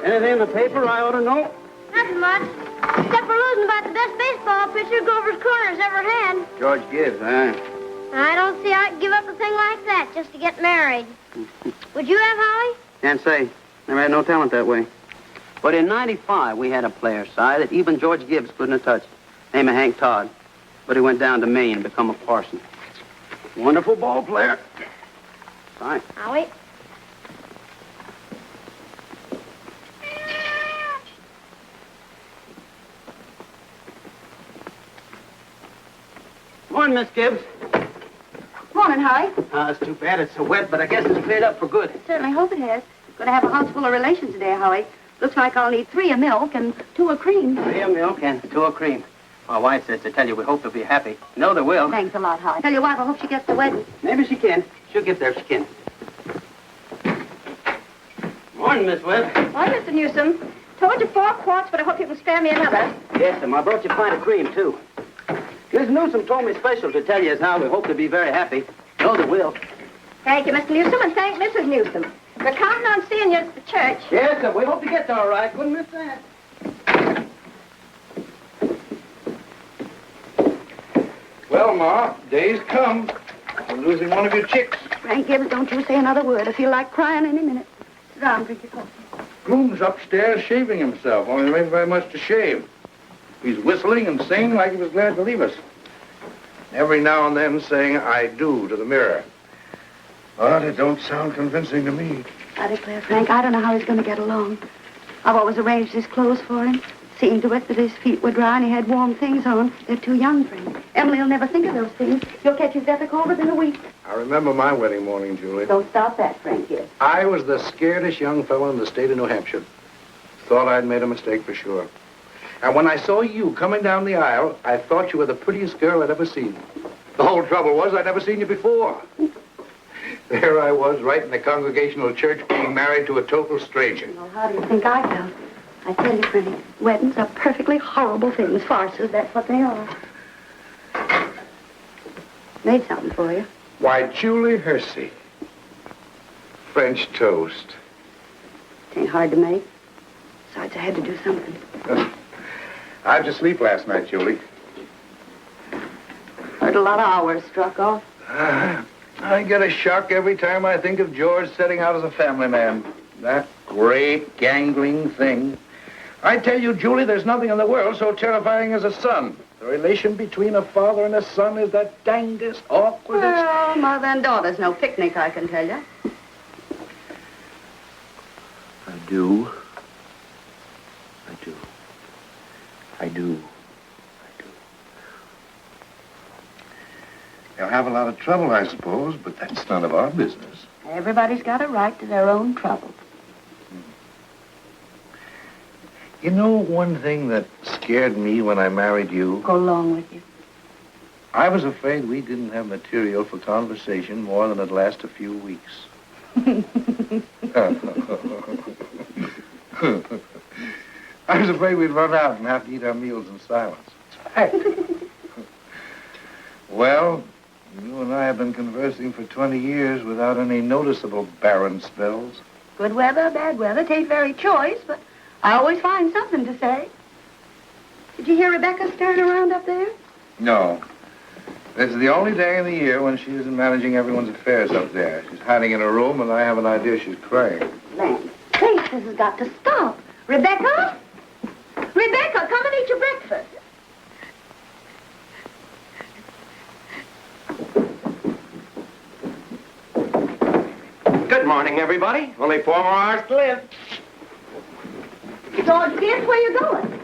Speaker 4: Anything in the paper I ought to know?
Speaker 11: Nothing much. Except for losing about the best baseball pitcher Grover's Corners ever had.
Speaker 4: George Gibbs, huh?
Speaker 11: I don't see how I'd give up a thing like that just to get married. Would you have, Howie?
Speaker 4: Can't say. Never had no talent that way. But in '95, we had a player, Si, that even George Gibbs couldn't have touched. Name of Hank Todd. But he went down to Maine and become a parson. Wonderful ball player. Si.
Speaker 11: Howie?
Speaker 4: Morning, Miss Gibbs.
Speaker 2: Morning, Howie.
Speaker 4: It's too bad it's so wet, but I guess it's cleared up for good.
Speaker 2: Certainly hope it has. Going to have a house full of relations today, Howie. Looks like I'll need 3 of milk and 2 of cream.
Speaker 4: 3 of milk and 2 of cream. My wife says to tell you we hope they'll be happy. No, they will.
Speaker 2: Thanks a lot, Howard. Tell your wife I hope she gets the wedding.
Speaker 4: Maybe she can. She'll get there if she can. Morning, Miss Webb.
Speaker 6: Why, Mr. Newsom, told you 4 quarts, but I hope you can spare me another.
Speaker 4: Yes, ma'am. I brought you a pint of cream, too. Miss Newsom told me special to tell you as how we hope to be very happy. No, they will.
Speaker 6: Thank you, Mr. Newsom, and thank Mrs. Newsom. We're counting on seeing you at the church.
Speaker 4: Yes, sir. We hope to get there all right. Couldn't miss that.
Speaker 1: Well, Ma, day's come. We're losing one of your chicks.
Speaker 2: Frank Gibbs, don't you say another word. I feel like crying any minute. Sit down, drink your coffee.
Speaker 1: Groom's upstairs shaving himself, only there ain't very much to shave. He's whistling and singing like he was glad to leave us. Every now and then saying, I do, to the mirror. But it don't sound convincing to me.
Speaker 2: I declare, Frank, I don't know how he's going to get along. I've always arranged his clothes for him, seen to it that his feet were dry and he had warm things on. They're too young for him. Emily will never think of those things. You'll catch his death a cold within a week.
Speaker 1: I remember my wedding morning, Julie.
Speaker 2: Don't stop that, Frank Gibbs.
Speaker 1: I was the scaredest young fellow in the state of New Hampshire. Thought I'd made a mistake for sure. And when I saw you coming down the aisle, I thought you were the prettiest girl I'd ever seen. The whole trouble was I'd never seen you before. There I was, right in the Congregational Church, being married to a total stranger.
Speaker 2: Well, how do you think I felt? I tell you, Frank, weddings are perfectly horrible things. Farces, that's what they are. Made something for you.
Speaker 1: Why, Julie Hersey. French toast.
Speaker 2: It ain't hard to make. Besides, I had to do something.
Speaker 1: How'd you sleep last night, Julie?
Speaker 2: Heard a lot of hours struck off.
Speaker 1: I get a shock every time I think of George setting out as a family man. That great, gangling thing. I tell you, Julie, there's nothing in the world so terrifying as a son. The relation between a father and a son is the dangest, awkwardest...
Speaker 2: Well, mother and daughter's no picnic, I can tell you.
Speaker 10: I do. I do. I do. They'll have a lot of trouble, I suppose, but that's none of our business.
Speaker 2: Everybody's got a right to their own trouble.
Speaker 1: You know one thing that scared me when I married you?
Speaker 2: Go along with you.
Speaker 1: I was afraid we didn't have material for conversation more than it'd last a few weeks. I was afraid we'd run out and have to eat our meals in silence. Well, you and I have been conversing for 20 years without any noticeable barren spells.
Speaker 2: Good weather, bad weather, tain't very choice, but I always find something to say. Did you hear Rebecca stirring around up there?
Speaker 1: No. This is the only day in the year when she isn't managing everyone's affairs up there. She's hiding in her room, and I have an idea she's crying.
Speaker 2: Land sakes, this has got to stop. Rebecca? Rebecca, come and eat your breakfast.
Speaker 8: Good morning, everybody. Only 4 more hours to live.
Speaker 2: George, guess where you're going?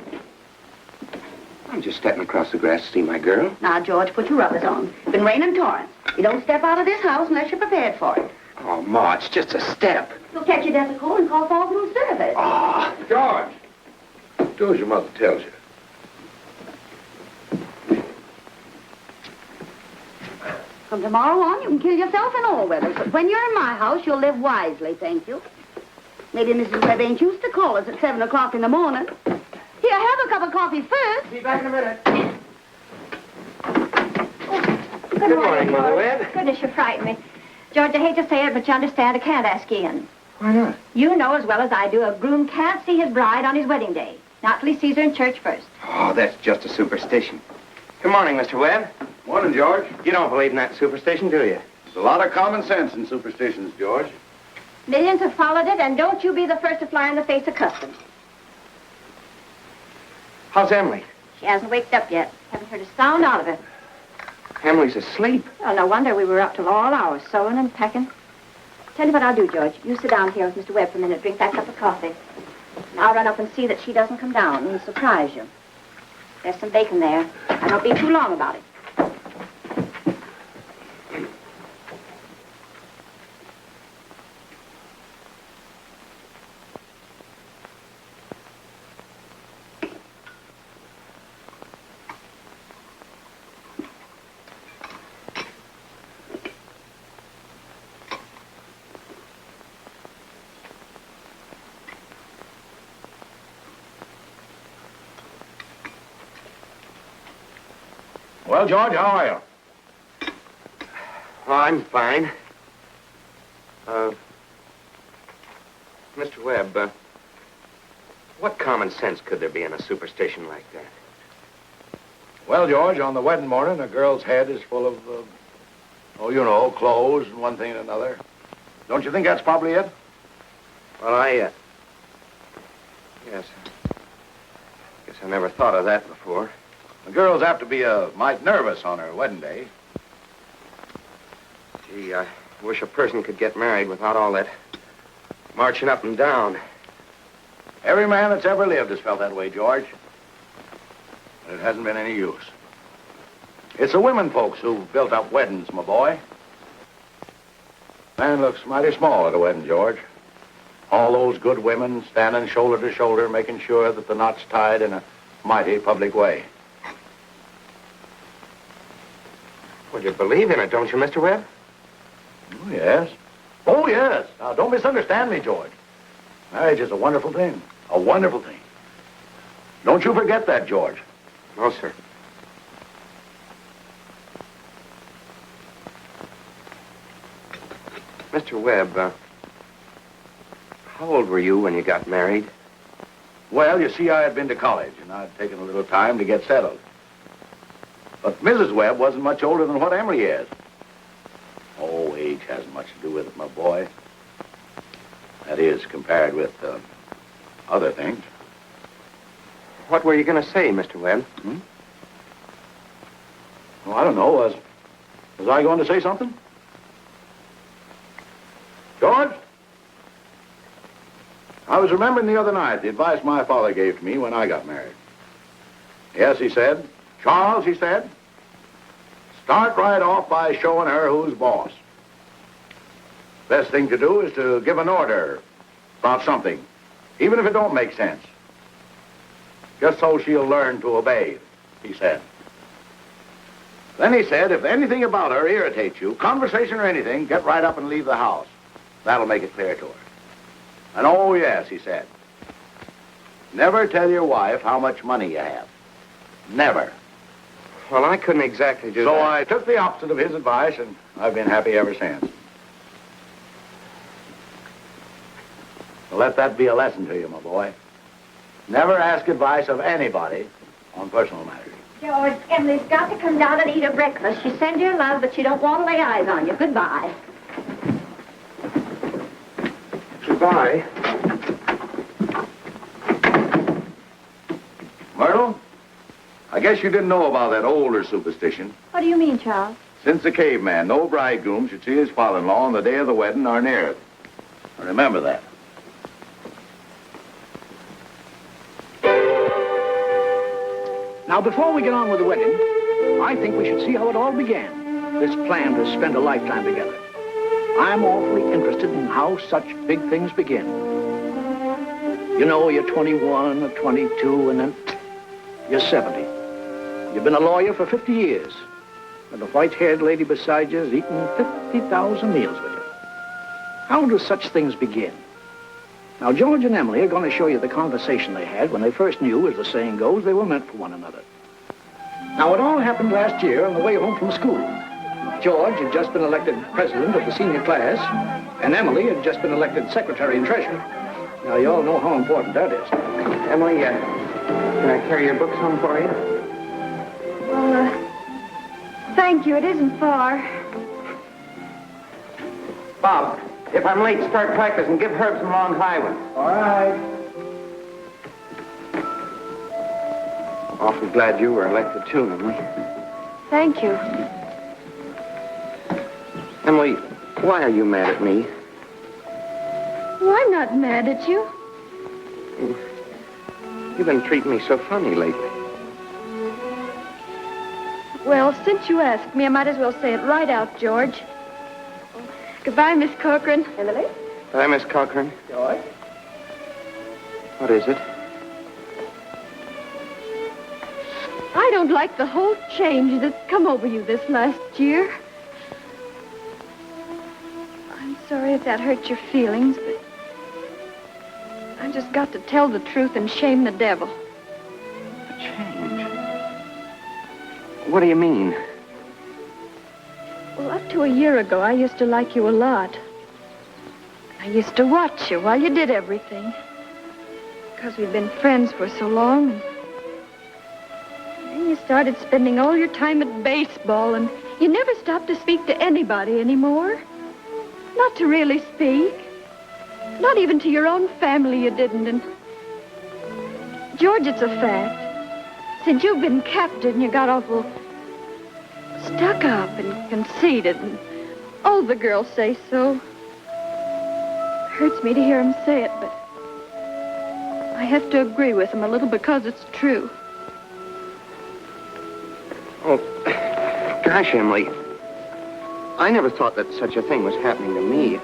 Speaker 8: I'm just stepping across the grass to see my girl.
Speaker 2: Now, George, put your rubbers on. It's been raining torrents. You don't step out of this house unless you're prepared for it.
Speaker 8: Oh, Ma, it's just a step.
Speaker 2: You'll catch your death of cold and call for room service.
Speaker 8: Ah,
Speaker 1: George! Do as your mother tells you.
Speaker 2: From tomorrow on, you can kill yourself in all weathers. But when you're in my house, you'll live wisely, thank you. Maybe Mrs. Webb ain't used to call us at 7 o'clock in the morning. Here, have a cup of coffee first.
Speaker 8: be back in a minute.
Speaker 6: Good
Speaker 8: morning, Mother
Speaker 6: George.
Speaker 8: Webb.
Speaker 6: Goodness, you frightened me. George, I hate to say it, but you understand I can't ask you in.
Speaker 8: Why not?
Speaker 6: You know as well as I do a groom can't see his bride on his wedding day. Not till he sees her in church first.
Speaker 8: Oh, that's just a superstition. Good morning, Mr. Webb.
Speaker 1: Morning, George.
Speaker 8: You don't believe in that superstition, do you?
Speaker 3: There's a lot of common sense in superstitions, George.
Speaker 6: Millions have followed it, and don't you be the first to fly in the face of custom.
Speaker 8: How's Emily?
Speaker 6: She hasn't waked up yet. Haven't heard a sound out of her.
Speaker 8: Emily's asleep.
Speaker 6: Well, no wonder we were up till all hours, sewing and packing. Tell you what I'll do, George. You sit down here with Mr. Webb for a minute, drink that cup of coffee. And I'll run up and see that she doesn't come down and surprise you. There's some bacon there. I don't be too long about it.
Speaker 3: Well, George, how are you?
Speaker 8: Oh, I'm fine. Mr. Webb, what common sense could there be in a superstition like that?
Speaker 3: Well, George, on the wedding morning, a girl's head is full of, clothes and one thing and another. Don't you think that's probably it?
Speaker 8: Well, yes. Guess I never thought of that before.
Speaker 3: The girl's apt to be mite nervous on her wedding day.
Speaker 8: Gee, I wish a person could get married without all that marching up and down.
Speaker 3: Every man that's ever lived has felt that way, George. But it hasn't been any use. It's the women folks who've built up weddings, my boy. Man looks mighty small at a wedding, George. All those good women standing shoulder to shoulder, making sure that the knot's tied in a mighty public way.
Speaker 8: Well, you believe in it, don't you, Mr. Webb?
Speaker 3: Oh, yes. Oh, yes. Now, don't misunderstand me, George. Marriage is a wonderful thing. A wonderful thing. Don't you forget that, George.
Speaker 8: No, sir. Mr. Webb, how old were you when you got married?
Speaker 3: Well, you see, I had been to college, and I'd taken a little time to get settled. But Mrs. Webb wasn't much older than what Emily is. Oh, age hasn't much to do with it, my boy. That is, compared with other things.
Speaker 8: What were you going to say, Mr. Webb?
Speaker 3: Well, I don't know. Was I going to say something? George? I was remembering the other night the advice my father gave to me when I got married. Yes, he said, Charles, he said, start right off by showing her who's boss. Best thing to do is to give an order about something, even if it don't make sense. Just so she'll learn to obey, he said. Then he said, if anything about her irritates you, conversation or anything, get right up and leave the house. That'll make it clear to her. And oh, yes, he said, never tell your wife how much money you have. Never.
Speaker 8: Well, I couldn't exactly do that.
Speaker 3: So I took the opposite of his advice, and I've been happy ever since. So let that be a lesson to you, my boy. Never ask advice of anybody on personal matters.
Speaker 6: George, Emily's got to come down and eat her breakfast. She sends you love, but she don't want to lay eyes on you. Goodbye.
Speaker 8: Goodbye.
Speaker 3: Myrtle, I guess you didn't know about that older superstition.
Speaker 7: What do you mean, Charles?
Speaker 3: Since the caveman, no bridegroom should see his father-in-law on the day of the wedding or near it. Remember that.
Speaker 1: Now, before we get on with the wedding, I think we should see how it all began, this plan to spend a lifetime together. I'm awfully interested in how such big things begin. You know, you're 21 or 22, and then you're 70. You've been a lawyer for 50 years, and the white-haired lady beside you has eaten 50,000 meals with you. How do such things begin? Now, George and Emily are going to show you the conversation they had when they first knew, as the saying goes, they were meant for one another. Now, it all happened last year on the way home from school. George had just been elected president of the senior class, and Emily had just been elected secretary and treasurer. Now, you all know how important that is.
Speaker 8: Emily, can I carry your books home for you?
Speaker 7: Well, thank you. It isn't far.
Speaker 8: Bob, if I'm late, start practicing. Give Herb some long high ones.
Speaker 1: All right.
Speaker 8: Awfully glad you were elected, too, Emily.
Speaker 7: Thank you.
Speaker 8: Emily, why are you mad at me?
Speaker 7: Well, I'm not mad at you.
Speaker 8: You've been treating me so funny lately.
Speaker 7: Well, since you asked me, I might as well say it right out, George. Goodbye, Miss Corcoran.
Speaker 6: Emily?
Speaker 8: Hi, Miss Cochran.
Speaker 1: George?
Speaker 8: What is it?
Speaker 7: I don't like the whole change that's come over you this last year. I'm sorry if that hurt your feelings, but I just got to tell the truth and shame the devil.
Speaker 8: A change? What do you mean?
Speaker 7: Well, up to a year ago, I used to like you a lot. I used to watch you while you did everything. Because we'd been friends for so long. And then you started spending all your time at baseball, and you never stopped to speak to anybody anymore. Not to really speak. Not even to your own family you didn't. And George, it's a fact. Since you've been captain, you got awful stuck up and conceited, and all the girls say so. Hurts me to hear them say it, but I have to agree with them a little because it's true.
Speaker 8: Oh, gosh, Emily. I never thought that such a thing was happening to me.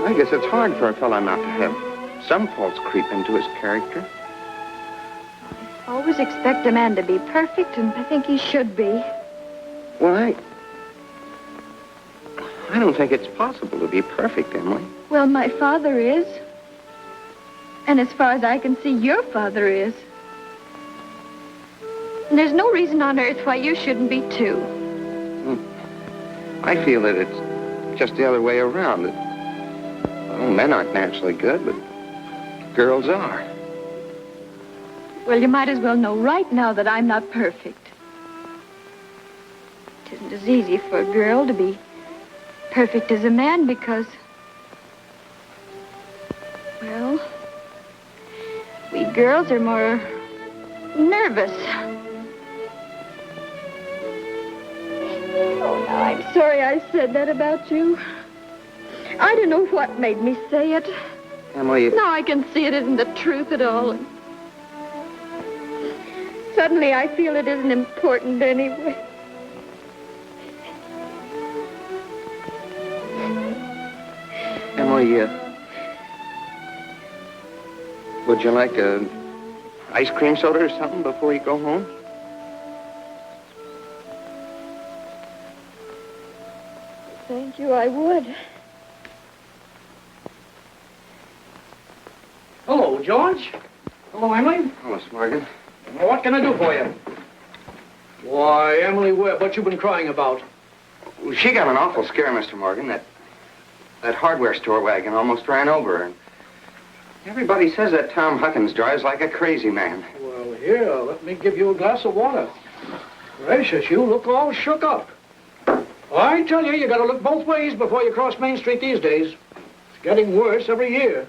Speaker 8: I guess it's hard for a fellow not to have some faults creep into his character.
Speaker 7: Always expect a man to be perfect, and I think he should be.
Speaker 8: Well, I don't think it's possible to be perfect, Emily.
Speaker 7: Well, my father is. And as far as I can see, your father is. And there's no reason on earth why you shouldn't be, too.
Speaker 8: I feel that it's just the other way around. That, well, men aren't naturally good, but girls are.
Speaker 7: Well, you might as well know right now that I'm not perfect. It isn't as easy for a girl to be perfect as a man because, well, we girls are more nervous. Oh, now, I'm sorry I said that about you. I don't know what made me say it.
Speaker 8: Emily...
Speaker 7: Now I can see it isn't the truth at all. Suddenly I feel it isn't important anyway.
Speaker 8: Emily, would you like a ice cream soda or something before you go home?
Speaker 7: Thank you, I would.
Speaker 1: Hello, George. Hello, Emily.
Speaker 8: Hello, Morgan.
Speaker 1: Well, what can I do for you? Why, Emily Webb, what you been crying about?
Speaker 8: Well, she got an awful scare, Mr. Morgan. That hardware store wagon almost ran over her. And everybody says that Tom Huckins drives like a crazy man.
Speaker 1: Well, here, let me give you a glass of water. Gracious, you look all shook up. I tell you, you gotta look both ways before you cross Main Street these days. It's getting worse every year.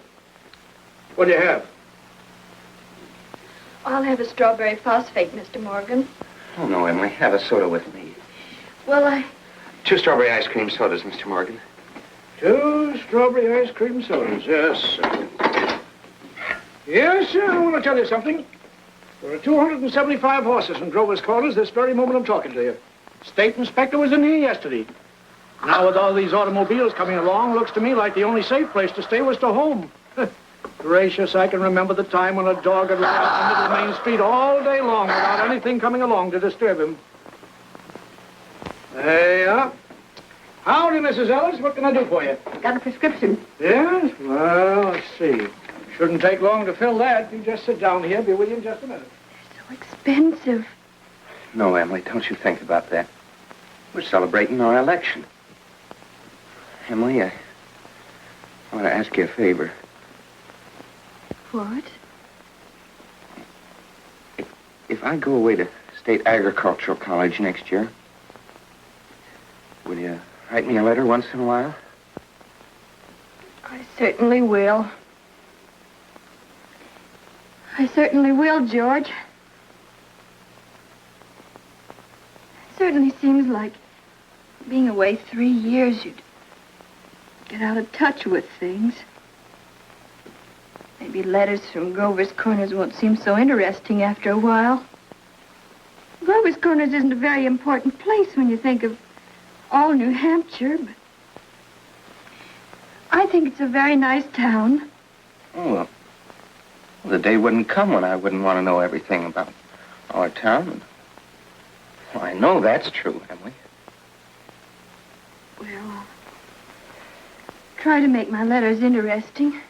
Speaker 1: What do you have?
Speaker 7: I'll have a strawberry phosphate, Mr. Morgan.
Speaker 8: Oh, no, Emily. Have a soda with me.
Speaker 7: Well,
Speaker 8: 2 strawberry ice cream sodas, Mr. Morgan.
Speaker 1: 2 strawberry ice cream sodas, yes, sir. Yes, sir, I want to tell you something. There are 275 horses in Grover's Corners this very moment I'm talking to you. State inspector was in here yesterday. Now, with all these automobiles coming along, looks to me like the only safe place to stay was to home. Gracious, I can remember the time when a dog would lie out in the middle of Main Street all day long without anything coming along to disturb him. There you are. Howdy, Mrs. Ellis. What can I do for you?
Speaker 2: Got a prescription.
Speaker 1: Yes? Well, let's see. Shouldn't take long to fill that. You just sit down here. Be with you in just a minute.
Speaker 7: so expensive.
Speaker 8: No, Emily, don't you think about that. We're celebrating our election. Emily, I want to ask you a favor.
Speaker 7: What?
Speaker 8: If I go away to State Agricultural College next year, will you write me a letter once in a while?
Speaker 7: I certainly will. I certainly will, George. It certainly seems like being away 3 years, you'd get out of touch with things. Maybe letters from Grover's Corners won't seem so interesting after a while. Grover's Corners isn't a very important place when you think of all New Hampshire, but I think it's a very nice town.
Speaker 8: Oh, well, the day wouldn't come when I wouldn't want to know everything about our town. Well, I know that's true, Emily.
Speaker 7: Well, I'll try to make my letters interesting.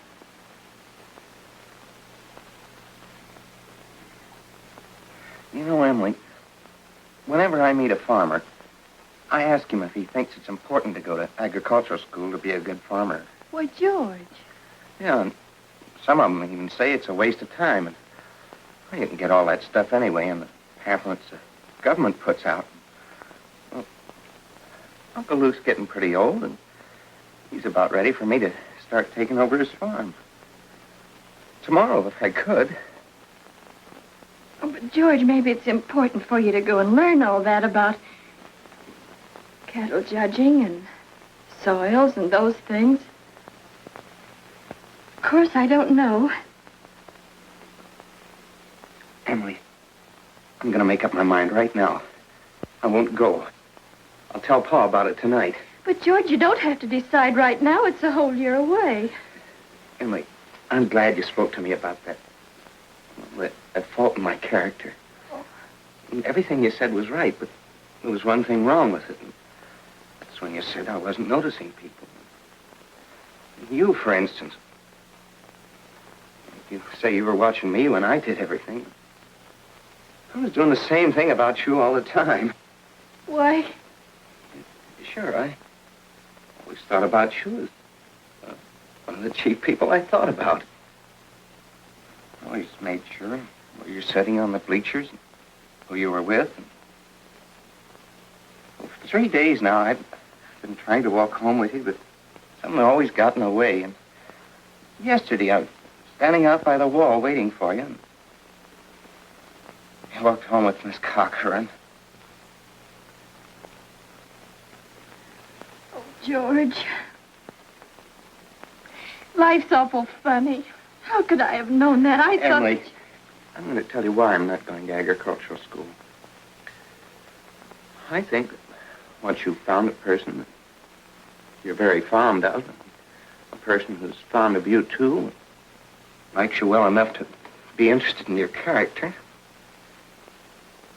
Speaker 8: You know, Emily, whenever I meet a farmer, I ask him if he thinks it's important to go to agricultural school to be a good farmer.
Speaker 7: Why, George.
Speaker 8: Yeah, and some of them even say it's a waste of time. And well, you can get all that stuff anyway in the pamphlets the government puts out. Well, Uncle Luke's getting pretty old, and he's about ready for me to start taking over his farm. Tomorrow, if I could.
Speaker 7: Oh, but George, maybe it's important for you to go and learn all that about cattle judging and soils and those things. Of course, I don't know.
Speaker 8: Emily, I'm going to make up my mind right now. I won't go. I'll tell Pa about it tonight.
Speaker 7: But, George, you don't have to decide right now. It's a whole year away.
Speaker 8: Emily, I'm glad you spoke to me about that fault in my character. And everything you said was right, but there was one thing wrong with it. And that's when you said I wasn't noticing people. You, for instance. You say you were watching me when I did everything. I was doing the same thing about you all the time.
Speaker 7: Why?
Speaker 8: Sure, I always thought about you as one of the chief people I thought about. I always made sure where you're sitting on the bleachers, and who you were with. And for 3 days now, I've been trying to walk home with you, but something always got in the way. And yesterday, I was standing out by the wall waiting for you. And I walked home with Miss Cochran.
Speaker 7: Oh, George. Life's awful funny. How could I have known that? I thought...
Speaker 8: Emily, I'm going to tell you why I'm not going to agricultural school. I think that once you've found a person that you're very fond of, a person who's fond of you, too, likes you well enough to be interested in your character,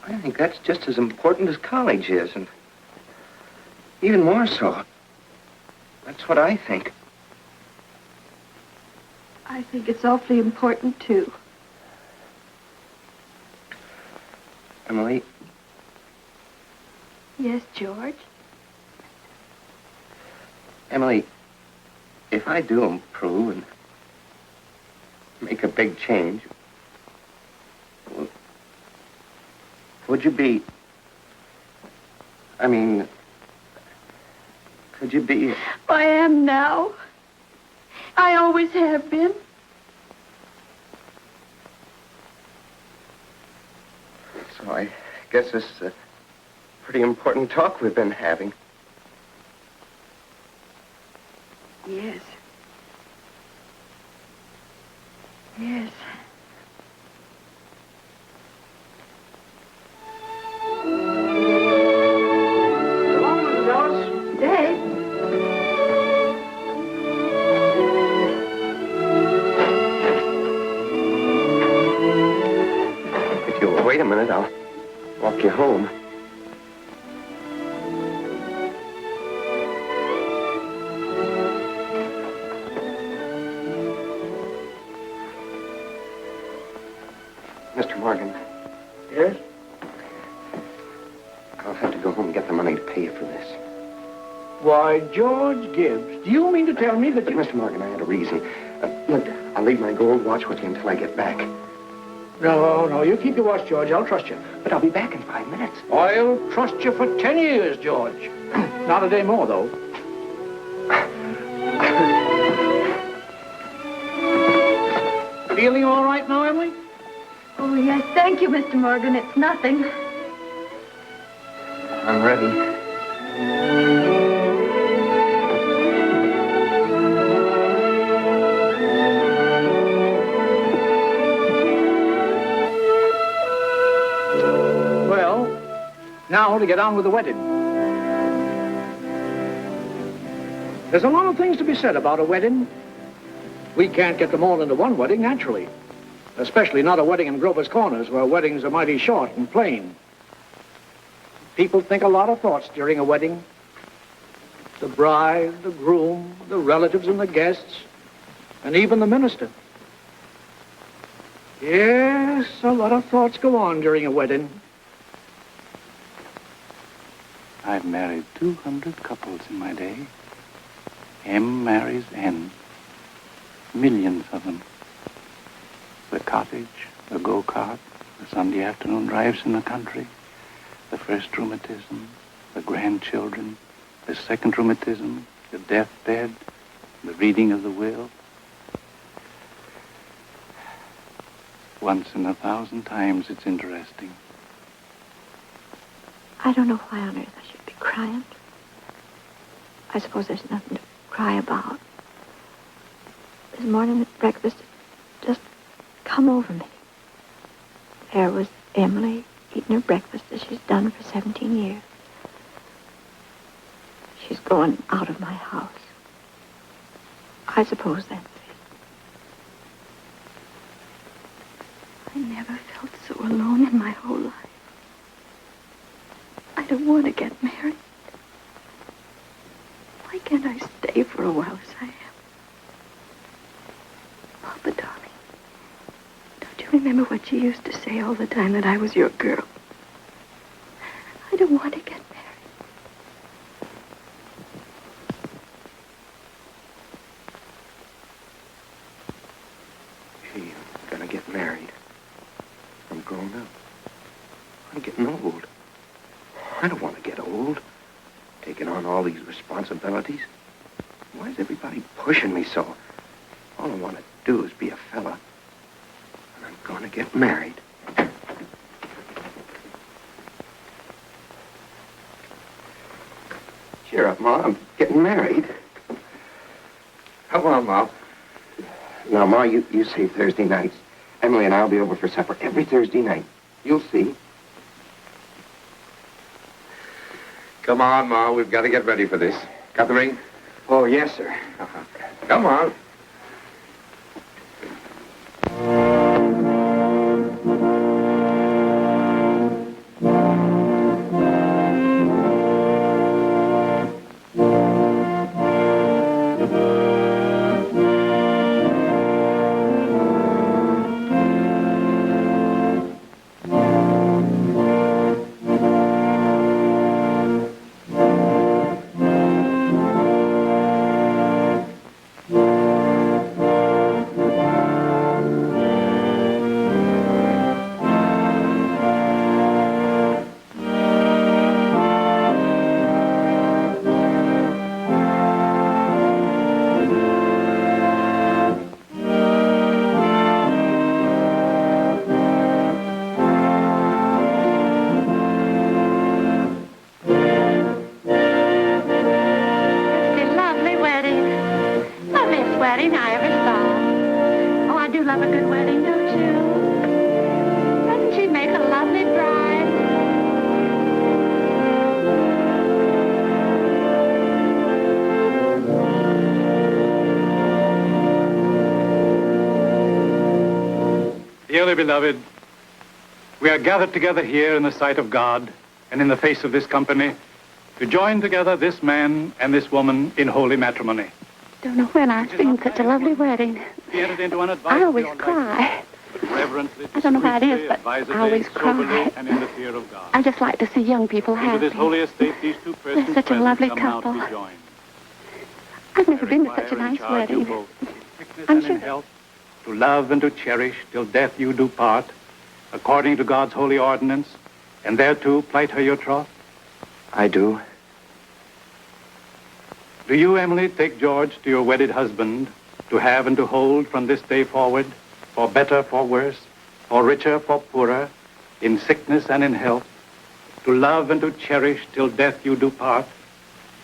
Speaker 8: I think that's just as important as college is, and even more so. That's what I think.
Speaker 7: I think it's awfully important, too.
Speaker 8: Emily?
Speaker 7: Yes, George?
Speaker 8: Emily, if I do improve and make a big change, would you be... I mean, could you be...
Speaker 7: I am now. I always have been.
Speaker 8: So I guess this is a pretty important talk we've been having.
Speaker 7: Yes. Yes.
Speaker 1: So long, Mrs. Ellis.
Speaker 7: Dave.
Speaker 8: If you'll wait a minute, I'll walk you home. Mr. Morgan.
Speaker 1: Yes?
Speaker 8: I'll have to go home and get the money to pay you for this.
Speaker 1: Why, George Gibbs, do you mean to tell me that
Speaker 8: But,
Speaker 1: you...
Speaker 8: Mr. Morgan, I had a reason. Look, I'll leave my gold watch with you until I get back.
Speaker 1: No, you keep your watch, George. I'll trust you.
Speaker 8: But I'll be back in 5 minutes.
Speaker 1: I'll trust you for 10 years, George. Not a day more, though. Feeling all right now, Emily?
Speaker 7: Oh, yes. Thank you, Mr. Morgan. It's nothing.
Speaker 8: I'm ready.
Speaker 1: Well, now to get on with the wedding. There's a lot of things to be said about a wedding. We can't get them all into one wedding, naturally. Especially not a wedding in Grover's Corners, where weddings are mighty short and plain. People think a lot of thoughts during a wedding. The bride, the groom, the relatives and the guests, and even the minister. Yes, a lot of thoughts go on during a wedding.
Speaker 12: I've married 200 couples in my day. M marries N. Millions of them. The cottage, the go-kart, the Sunday afternoon drives in the country, the first rheumatism, the grandchildren, the second rheumatism, the deathbed, the reading of the will. Once in 1,000 times it's interesting.
Speaker 7: I don't know why on earth I should be crying. I suppose there's nothing to cry about. This morning at breakfast, it just come over me. There was Emily eating her breakfast as she's done for 17 years. She's going out of my house. I suppose that's it. I never felt so alone in my whole life. I don't want to get married. Why can't I stay for a while as I am? Papa, darling, don't you remember what you used to say all the time, that I was your girl? I don't want to get married.
Speaker 8: Gee, I'm gonna get married. I'm grown up. I'm getting old. I don't want to get old. Taking on all these responsibilities. Why is everybody pushing me so? All I want to do is be a fella. And I'm going to get married. Cheer up, Ma. I'm getting married. Come on, Ma. Now, Ma, you say Thursday nights. Emily and I'll be over for supper every Thursday night. You'll see. Come on, Ma. We've got to get ready for this. Got the ring? Oh, yes, sir. Come on.
Speaker 2: Wedding I ever saw. Oh, I do love a good wedding, don't you? Doesn't she make a lovely bride?
Speaker 12: Dearly beloved, we are gathered together here in the sight of God and in the face of this company to join together this man and this woman in holy matrimony.
Speaker 2: Don't know when I've seen such a lovely wedding.
Speaker 12: Be entered into an
Speaker 2: I always cry. I don't know why it is, but I always cry.
Speaker 12: And in the fear of God.
Speaker 2: I just like to see young people
Speaker 12: Into
Speaker 2: happy.
Speaker 12: this holy estate, these two persons
Speaker 2: They're such a
Speaker 12: present
Speaker 2: lovely
Speaker 12: come now to
Speaker 2: couple.
Speaker 12: be joined.
Speaker 2: I've never been to
Speaker 12: Require
Speaker 2: such a
Speaker 12: and
Speaker 2: nice
Speaker 12: charge you
Speaker 2: wedding.
Speaker 12: both, in sickness
Speaker 2: I'm
Speaker 12: and
Speaker 2: sure.
Speaker 12: in health, to love and to cherish till death you do part, according to God's holy ordinance, and thereto plight her your troth.
Speaker 8: I do.
Speaker 12: Do you, Emily, take George to your wedded husband, to have and to hold from this day forward, for better, for worse, for richer, for poorer, in sickness and in health, to love and to cherish till death you do part,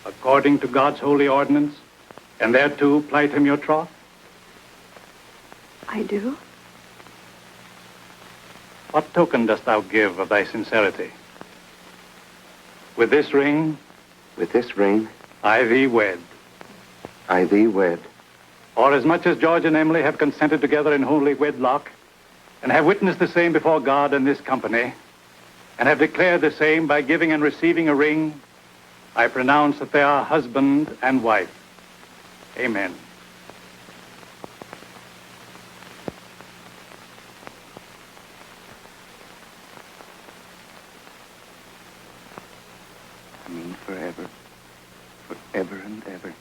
Speaker 12: according to God's holy ordinance, and thereto plight him your troth?
Speaker 2: I do.
Speaker 12: What token dost thou give of thy sincerity? With this ring,
Speaker 8: With this ring,
Speaker 12: I thee wed.
Speaker 8: I thee wed.
Speaker 12: Or as much as George and Emily have consented together in holy wedlock, and have witnessed the same before God and this company, and have declared the same by giving and receiving a ring, I pronounce that they are husband and wife. Amen.
Speaker 8: I mean,
Speaker 12: forever and ever.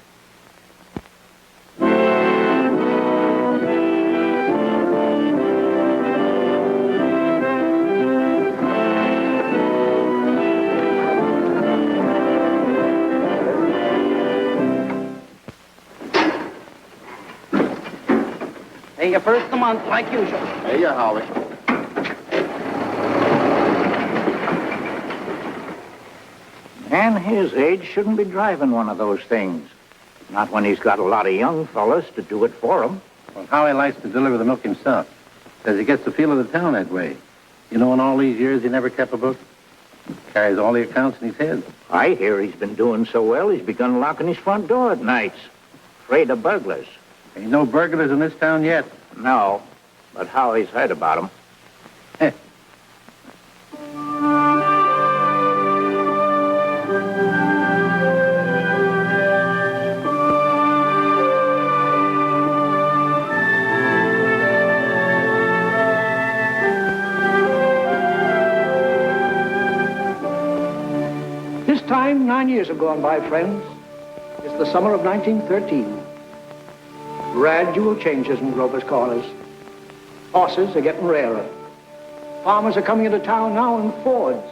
Speaker 4: Pay you first of the month, like usual.
Speaker 10: Hey, you, Holly.
Speaker 13: Man his age shouldn't be driving one of those things. Not when he's got a lot of young fellas to do it for him.
Speaker 12: Well, Howie likes to deliver the milk himself. Says he gets the feel of the town that way. You know, in all these years, he never kept a book. Carries all the accounts in his head.
Speaker 13: I hear he's been doing so well, he's begun locking his front door at nights. Afraid of burglars.
Speaker 12: Ain't no burglars in this town yet.
Speaker 13: No, but Howie's heard about them.
Speaker 1: This time, 9 years have gone by, friends. It's the summer of 1913. Gradual changes in Grover's Corners. Horses are getting rarer. Farmers are coming into town now in Fords.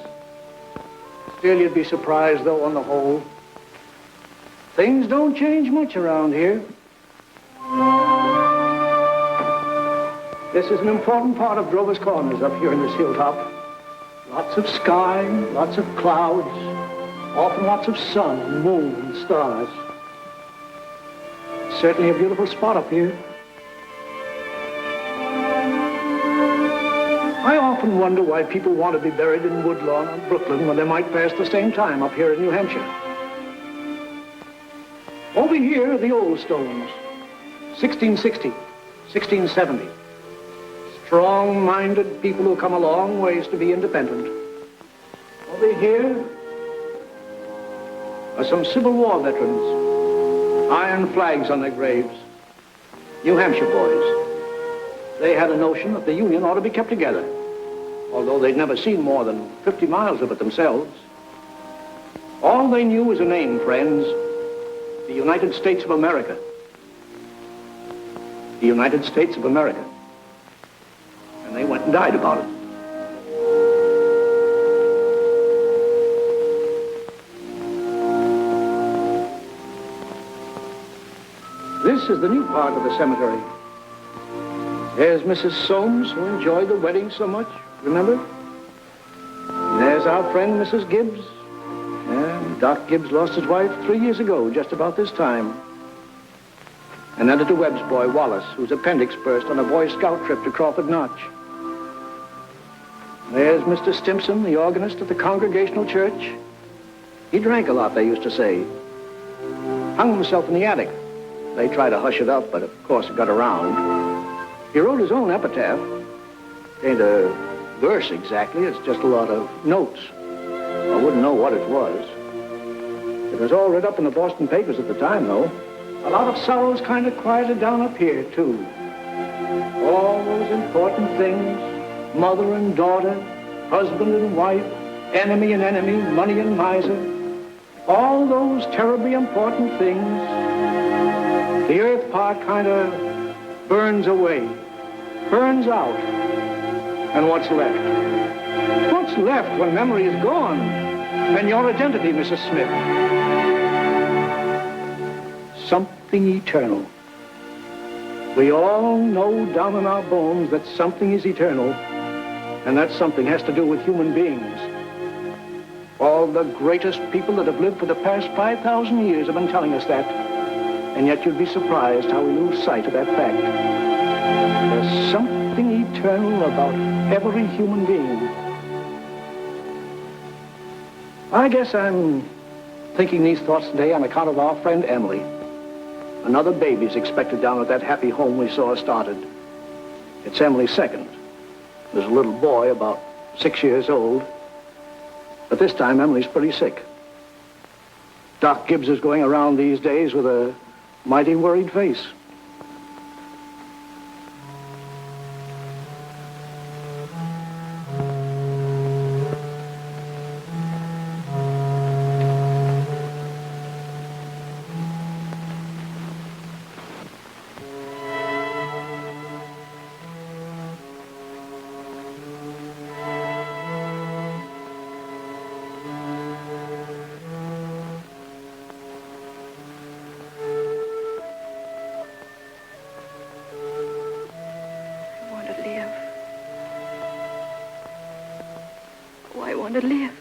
Speaker 1: Still, you'd be surprised, though, on the whole. Things don't change much around here. This is an important part of Grover's Corners up here in this hilltop. Lots of sky, lots of clouds, often lots of sun, moon, and stars. Certainly a beautiful spot up here. I often wonder why people want to be buried in Woodlawn or Brooklyn when they might pass the same time up here in New Hampshire. Over here are the old stones. 1660, 1670. Strong-minded people who come a long ways to be independent. Over here are some Civil War veterans. Iron flags on their graves. New Hampshire boys. They had a notion that the Union ought to be kept together, although they'd never seen more than 50 miles of it themselves. All they knew was a name, friends. The United States of America. The United States of America. And they went and died about it. This is the new part of the cemetery. There's Mrs. Soames, who enjoyed the wedding so much, remember? There's our friend, Mrs. Gibbs. Yeah, Doc Gibbs lost his wife 3 years ago, just about this time. And Editor Webb's boy, Wallace, whose appendix burst on a Boy Scout trip to Crawford Notch. There's Mr. Stimson, the organist at the Congregational Church. He drank a lot, they used to say. Hung himself in the attic. They tried to hush it up, but of course it got around. He wrote his own epitaph. Ain't a verse exactly, it's just a lot of notes. I wouldn't know what it was. It was all read up in the Boston papers at the time, though. A lot of sorrows kind of quieted down up here, too. All those important things, mother and daughter, husband and wife, enemy and enemy, money and miser. All those terribly important things. The earth part kind of burns away, burns out. And what's left? What's left when memory is gone? And your identity, Mrs. Smith? Something eternal. We all know down in our bones that something is eternal, and that something has to do with human beings. All the greatest people that have lived for the past 5,000 years have been telling us that. And yet you'd be surprised how we lose sight of that fact. There's something eternal about every human being. I guess I'm thinking these thoughts today on account of our friend Emily. Another baby's expected down at that happy home we saw started. It's Emily's second. There's a little boy about 6 years old. But this time Emily's pretty sick. Doc Gibbs is going around these days with a mighty worried face.
Speaker 7: want to live.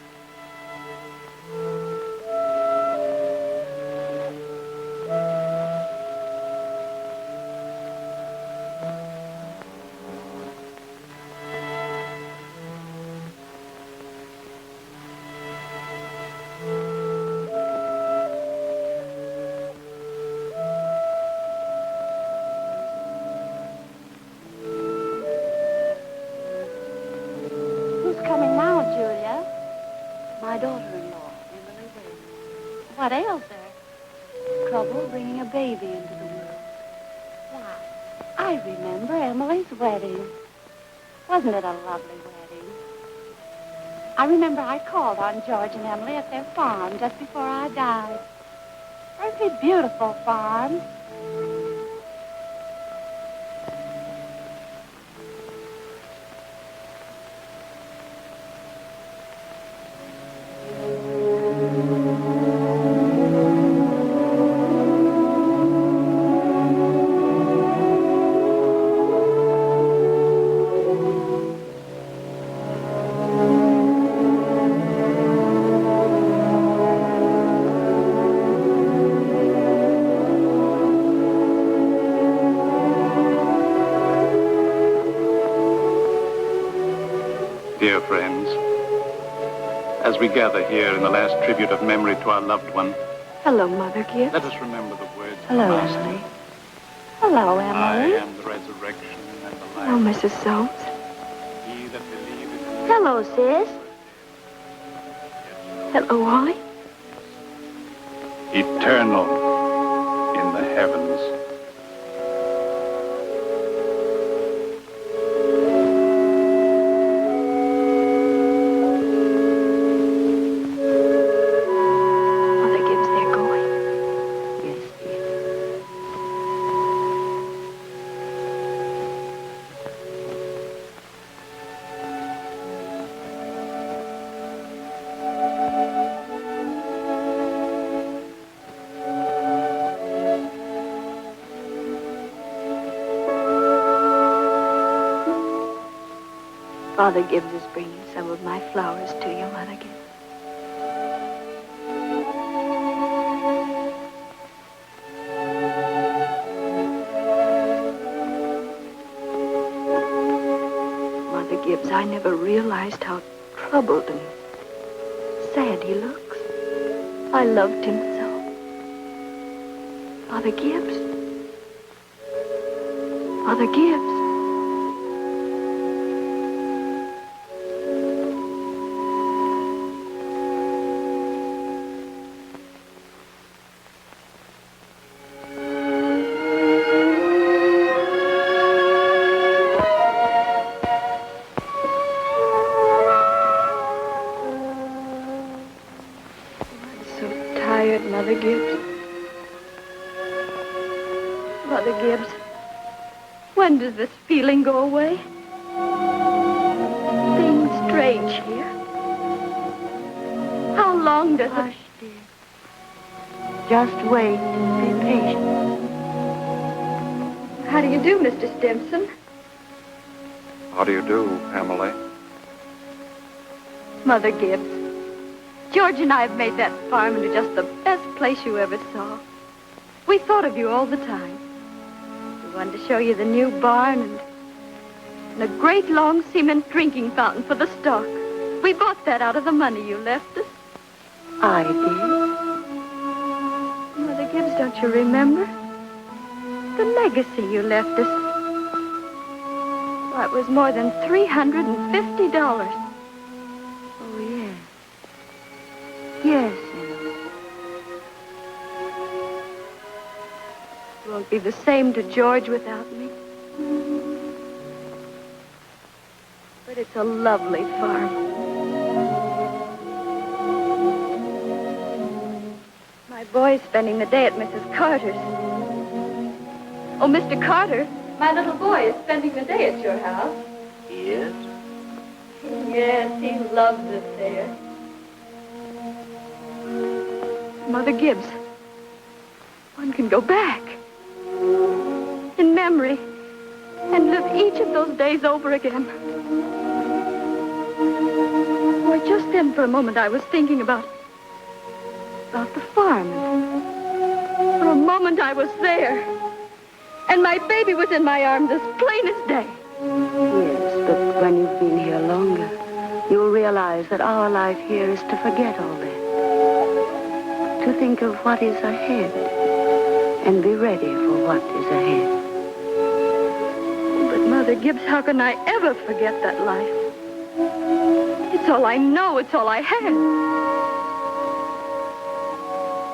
Speaker 2: Who's coming now, Julia? My daughter-in-law, Emily Wade. What ails her? Trouble bringing a baby into the world. Why, I remember Emily's wedding. Wasn't it a lovely wedding? I remember I called on George and Emily at their farm just before I died. Perfectly beautiful farm.
Speaker 12: Dear friends, as we gather here in the last tribute of memory to our loved one,
Speaker 7: Hello, Mother Gibbs.
Speaker 12: let us remember the words of
Speaker 2: Hello,
Speaker 12: the Master.
Speaker 2: Emily. Hello,
Speaker 12: I
Speaker 2: Emily.
Speaker 12: am the resurrection and the
Speaker 7: Hello,
Speaker 12: life.
Speaker 7: Mrs. Soames.
Speaker 12: He that believeth
Speaker 2: Hello, sis.
Speaker 7: Hello, Wally.
Speaker 12: eternal in the heavens.
Speaker 7: Mother Gibbs, they're going.
Speaker 2: Yes, dear.
Speaker 7: Father Gibbs is bringing some of my flowers to you, Mother Gibbs. Mother Gibbs, I never realized how troubled and sad he looks. I loved him so. Father Gibbs. Father Gibbs. So tired, Mother Gibbs. Mother Gibbs, when does this feeling go away? Seems strange here. How long does
Speaker 2: Hush, dear. Just wait and be patient.
Speaker 7: it... How do you do, Mr. Stimson?
Speaker 12: How do you do, Emily?
Speaker 7: Mother Gibbs, George and I have made that farm into just the best place you ever saw. We thought of you all the time. We wanted to show you the new barn and a great long cement drinking fountain for the stock. We bought that out of the money you left us.
Speaker 2: I did.
Speaker 7: Mother Gibbs, don't you remember? The legacy you left us. Why, it was more than $350.
Speaker 2: Oh, yes. Yes, Emily.
Speaker 7: It won't be the same to George without me. But it's a lovely farm. My boy's spending the day at Mrs. Carter's. Oh, Mr. Carter, my little boy is spending the day at your house.
Speaker 9: Yes?
Speaker 7: Yes, he loves it there. Mother Gibbs, one can go back in memory and live each of those days over again. Why, just then for a moment I was thinking about the farm. For a moment I was there. And my baby was in my arms as plain as day.
Speaker 2: Yes, but when you've been here longer, you'll realize that our life here is to forget all that. To think of what is ahead and be ready for what is ahead.
Speaker 7: But Mother Gibbs, how can I ever forget that life? It's all I know. It's all I had.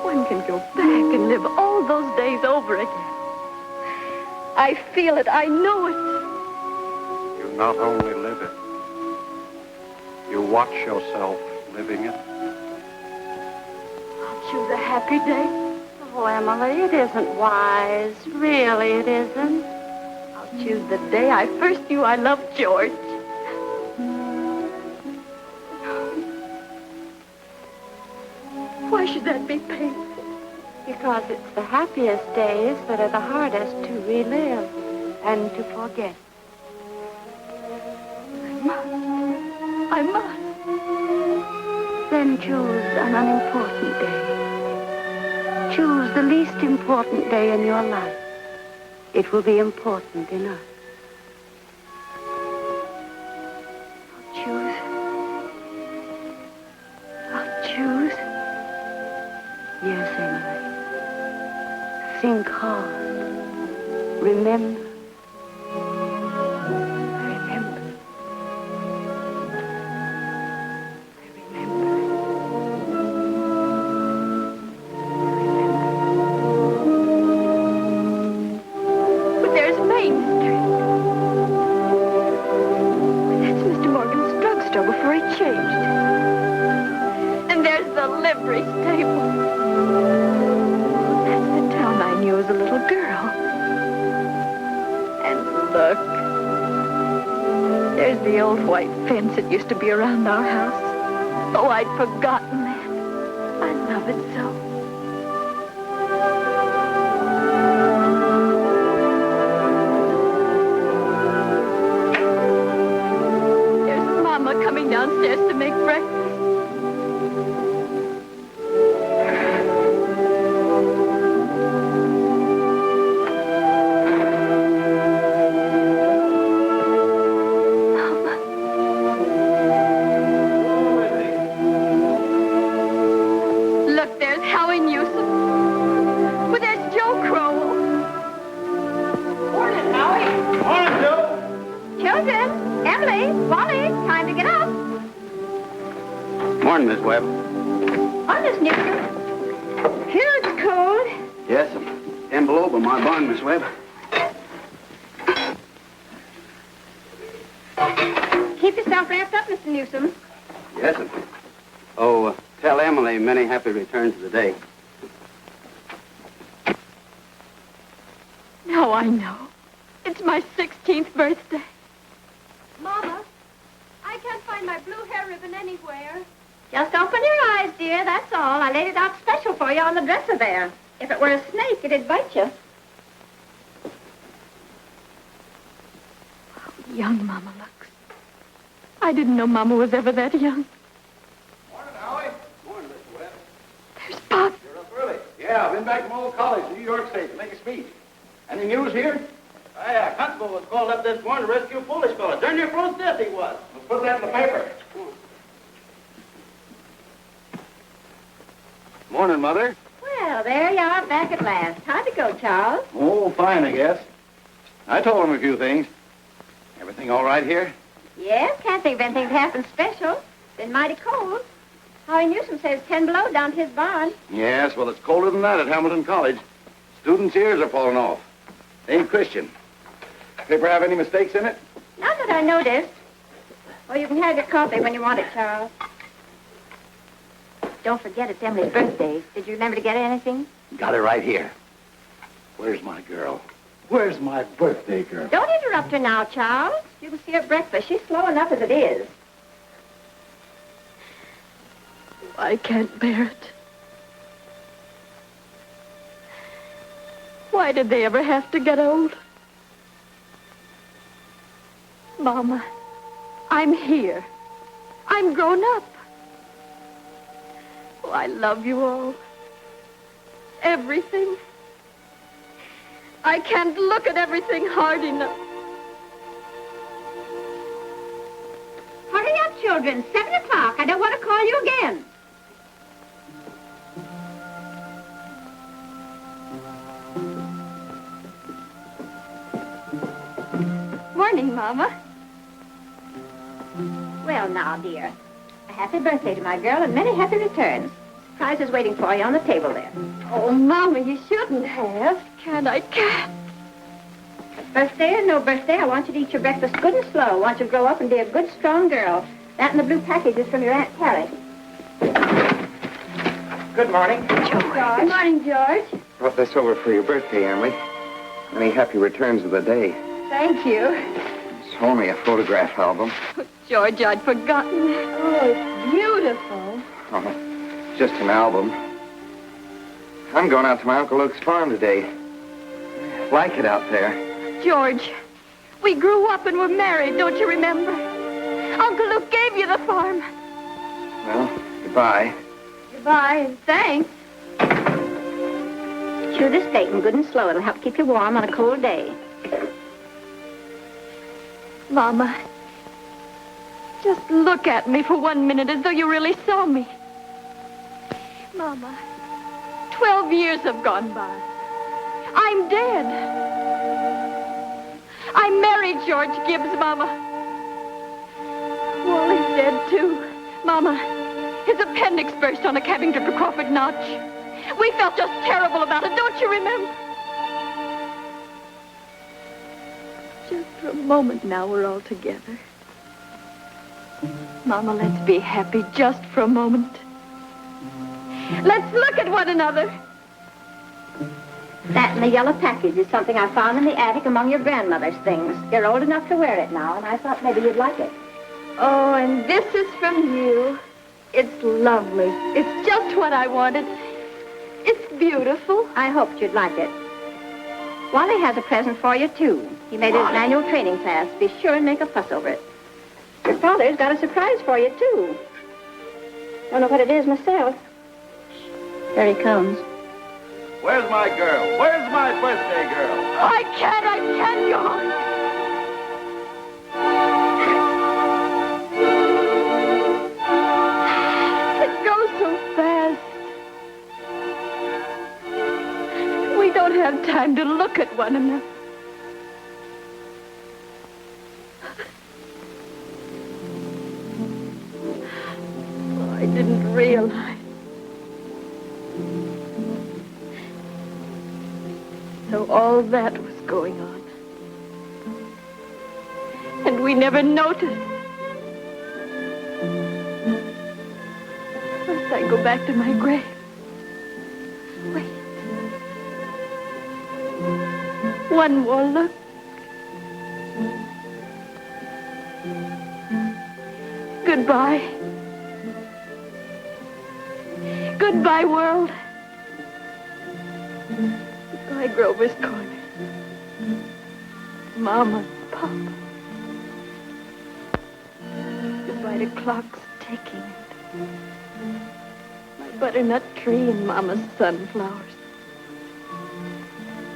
Speaker 7: One can go back and live all those days over again. I feel it. I know it.
Speaker 10: You not only live it, you watch yourself living it.
Speaker 7: I'll choose a happy day.
Speaker 2: Oh, Emily, it isn't wise. Really, it isn't.
Speaker 7: I'll choose the day I first knew I loved George. Why should that be painful?
Speaker 2: Because it's the happiest days that are the hardest to relive and to forget.
Speaker 7: I must.
Speaker 2: Then choose an unimportant day. Choose the least important day in your life. It will be important enough.
Speaker 7: I'll choose.
Speaker 2: Yes, Emily. Think hard. Remember.
Speaker 7: But there's Main Street. That's Mr. Morgan's drugstore before he changed. And there's the livery stable. That's the town I knew as a little girl. And look. There's the old white fence that used to be around our house. Oh, I'd forgotten that. I love it so. There's Mama coming downstairs to make breakfast. Look, there's Howie Newsom. But there's Joe Crowell.
Speaker 5: Morning, Howie.
Speaker 6: Morning, Joe. Children, Emily, Wally, time to get up.
Speaker 4: Morning, Miss Webb.
Speaker 6: On this Newsom. Here it's cold.
Speaker 4: Yes, and below by my barn, Miss Webb.
Speaker 6: Keep yourself wrapped up, Mr. Newsom.
Speaker 4: Yes, sir. Oh, tell Emily many happy returns of the day.
Speaker 7: Now I know. It's my 16th birthday. Mama, I can't find my blue hair ribbon anywhere.
Speaker 6: Just open your eyes, dear, that's all. I laid it out special for you on the dresser there. If it were a snake, it'd bite you.
Speaker 7: How young Mama looks. I didn't know Mama was ever that young.
Speaker 3: Morning, Howie. Morning, Mr. Webb.
Speaker 7: There's Pop.
Speaker 3: You're up early. Yeah, I've been back from old college in New York State to make a speech. Any news here?
Speaker 4: Yeah, Constable was called up this morning to rescue a foolish fellow. Darn near froze to death he was.
Speaker 3: Let's put that in the paper. Morning, Mother.
Speaker 6: Well, there you are back at last. How'd it go, Charles?
Speaker 3: Oh, fine, I guess. I told him a few things. Everything all right here?
Speaker 6: Yes, can't think of anything that happened special. Been mighty cold. Howie Newsom says 10 below down to his barn.
Speaker 3: Yes, well, it's colder than that at Hamilton College. Students' ears are falling off. They ain't Christian. Paper have any mistakes in it?
Speaker 6: Not that I noticed. Well, you can have your coffee when you want it, Charles. Don't forget it's Emily's birthday. Did you remember to get her anything?
Speaker 3: Got it right here. Where's my girl? Where's my birthday girl?
Speaker 6: Don't interrupt her now, Charles. You can see her at breakfast. She's slow enough as it is.
Speaker 7: I can't bear it. Why did they ever have to get old? Mama, I'm here. I'm grown up. Oh, I love you all. Everything. I can't look at everything hard enough.
Speaker 6: Hurry up, children. 7 o'clock. I don't want to call you again.
Speaker 7: Morning, Mama.
Speaker 6: Well, now, dear. A happy birthday to my girl and many happy returns. Surprise is waiting for you on the table there.
Speaker 7: Oh, Mama, you shouldn't have. I can't.
Speaker 6: Birthday or no birthday, I want you to eat your breakfast good and slow. I want you to grow up and be a good, strong girl. That and the blue package is from your Aunt Carrie.
Speaker 8: Good morning.
Speaker 7: Good morning, George.
Speaker 8: Brought this over for your birthday, Emily. Many happy returns of the day.
Speaker 7: Thank you.
Speaker 8: Show me a photograph album.
Speaker 7: Oh, George, I'd forgotten. Oh, it's beautiful.
Speaker 8: Oh, just an album. I'm going out to my Uncle Luke's farm today. Like it out there.
Speaker 7: George, we grew up and were married, don't you remember? Uncle Luke gave you the farm.
Speaker 8: Well, goodbye.
Speaker 7: Goodbye, and thanks.
Speaker 6: Chew this bacon good and slow. It'll help keep you warm on a cold day.
Speaker 7: Mama, just look at me for 1 minute as though you really saw me. Mama, 12 years have gone by. I'm dead. I married George Gibbs, Mama. Wally's dead, too. Mama, his appendix burst on a cabbing trip to Crawford Notch. We felt just terrible about it, don't you remember? Just for a moment now, we're all together. Mama, let's be happy just for a moment. Let's look at one another.
Speaker 6: That and the yellow package is something I found in the attic among your grandmother's things. You're old enough to wear it now, and I thought maybe you'd like it.
Speaker 7: Oh, and this is from you. It's lovely. It's just what I wanted. It's beautiful.
Speaker 6: I hoped you'd like it. Wally has a present for you, too. He made it an annual training class. Be sure and make a fuss over it. Your father's got a surprise for you, too. Don't know what it is myself. Here he comes.
Speaker 3: Where's my girl? Where's my birthday girl?
Speaker 7: I can't, George. It goes so fast. We don't have time to look at one another. Oh, I didn't realize. So all that was going on. And we never noticed. First I go back to my grave. Wait. One more look. Goodbye. Goodbye, world. Goodbye, Grover's Corner. Mama, Papa. Goodbye to clocks ticking. My butternut tree and Mama's sunflowers.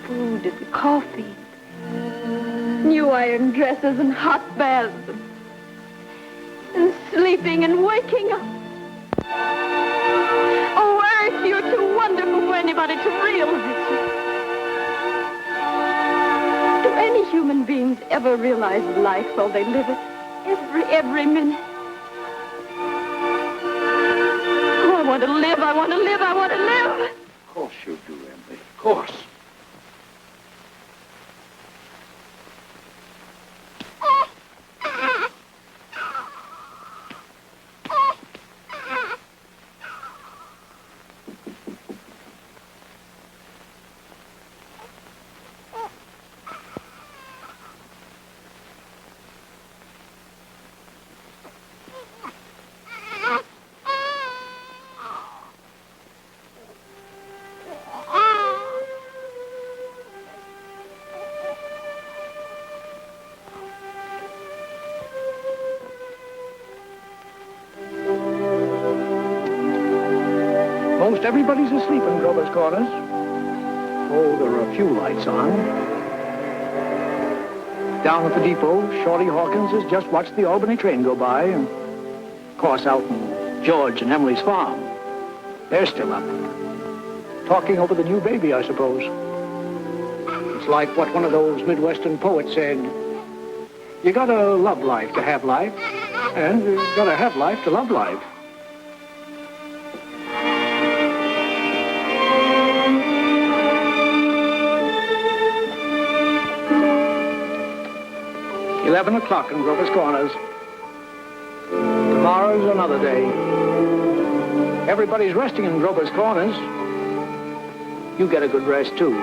Speaker 7: Food and coffee. New iron dresses and hot baths. And sleeping and waking up. Oh, Earth, you're too wonderful for anybody to realize you. Do any human beings ever realize life while they live it? Every minute. Oh, I want to live, I want to live, I want to live.
Speaker 12: Of course you do, Emily. Of course.
Speaker 1: Most everybody's asleep in Grover's Corners. Oh, there are a few lights on. Down at the depot, Shorty Hawkins has just watched the Albany train go by. And of course, out in George and Emily's farm, they're still up. Talking over the new baby, I suppose. It's like what one of those Midwestern poets said. You gotta love life to have life, and you gotta have life to love life. $11 o'clock in Grover's Corners. Tomorrow's another day. Everybody's resting in Grover's Corners. You get a good rest, too.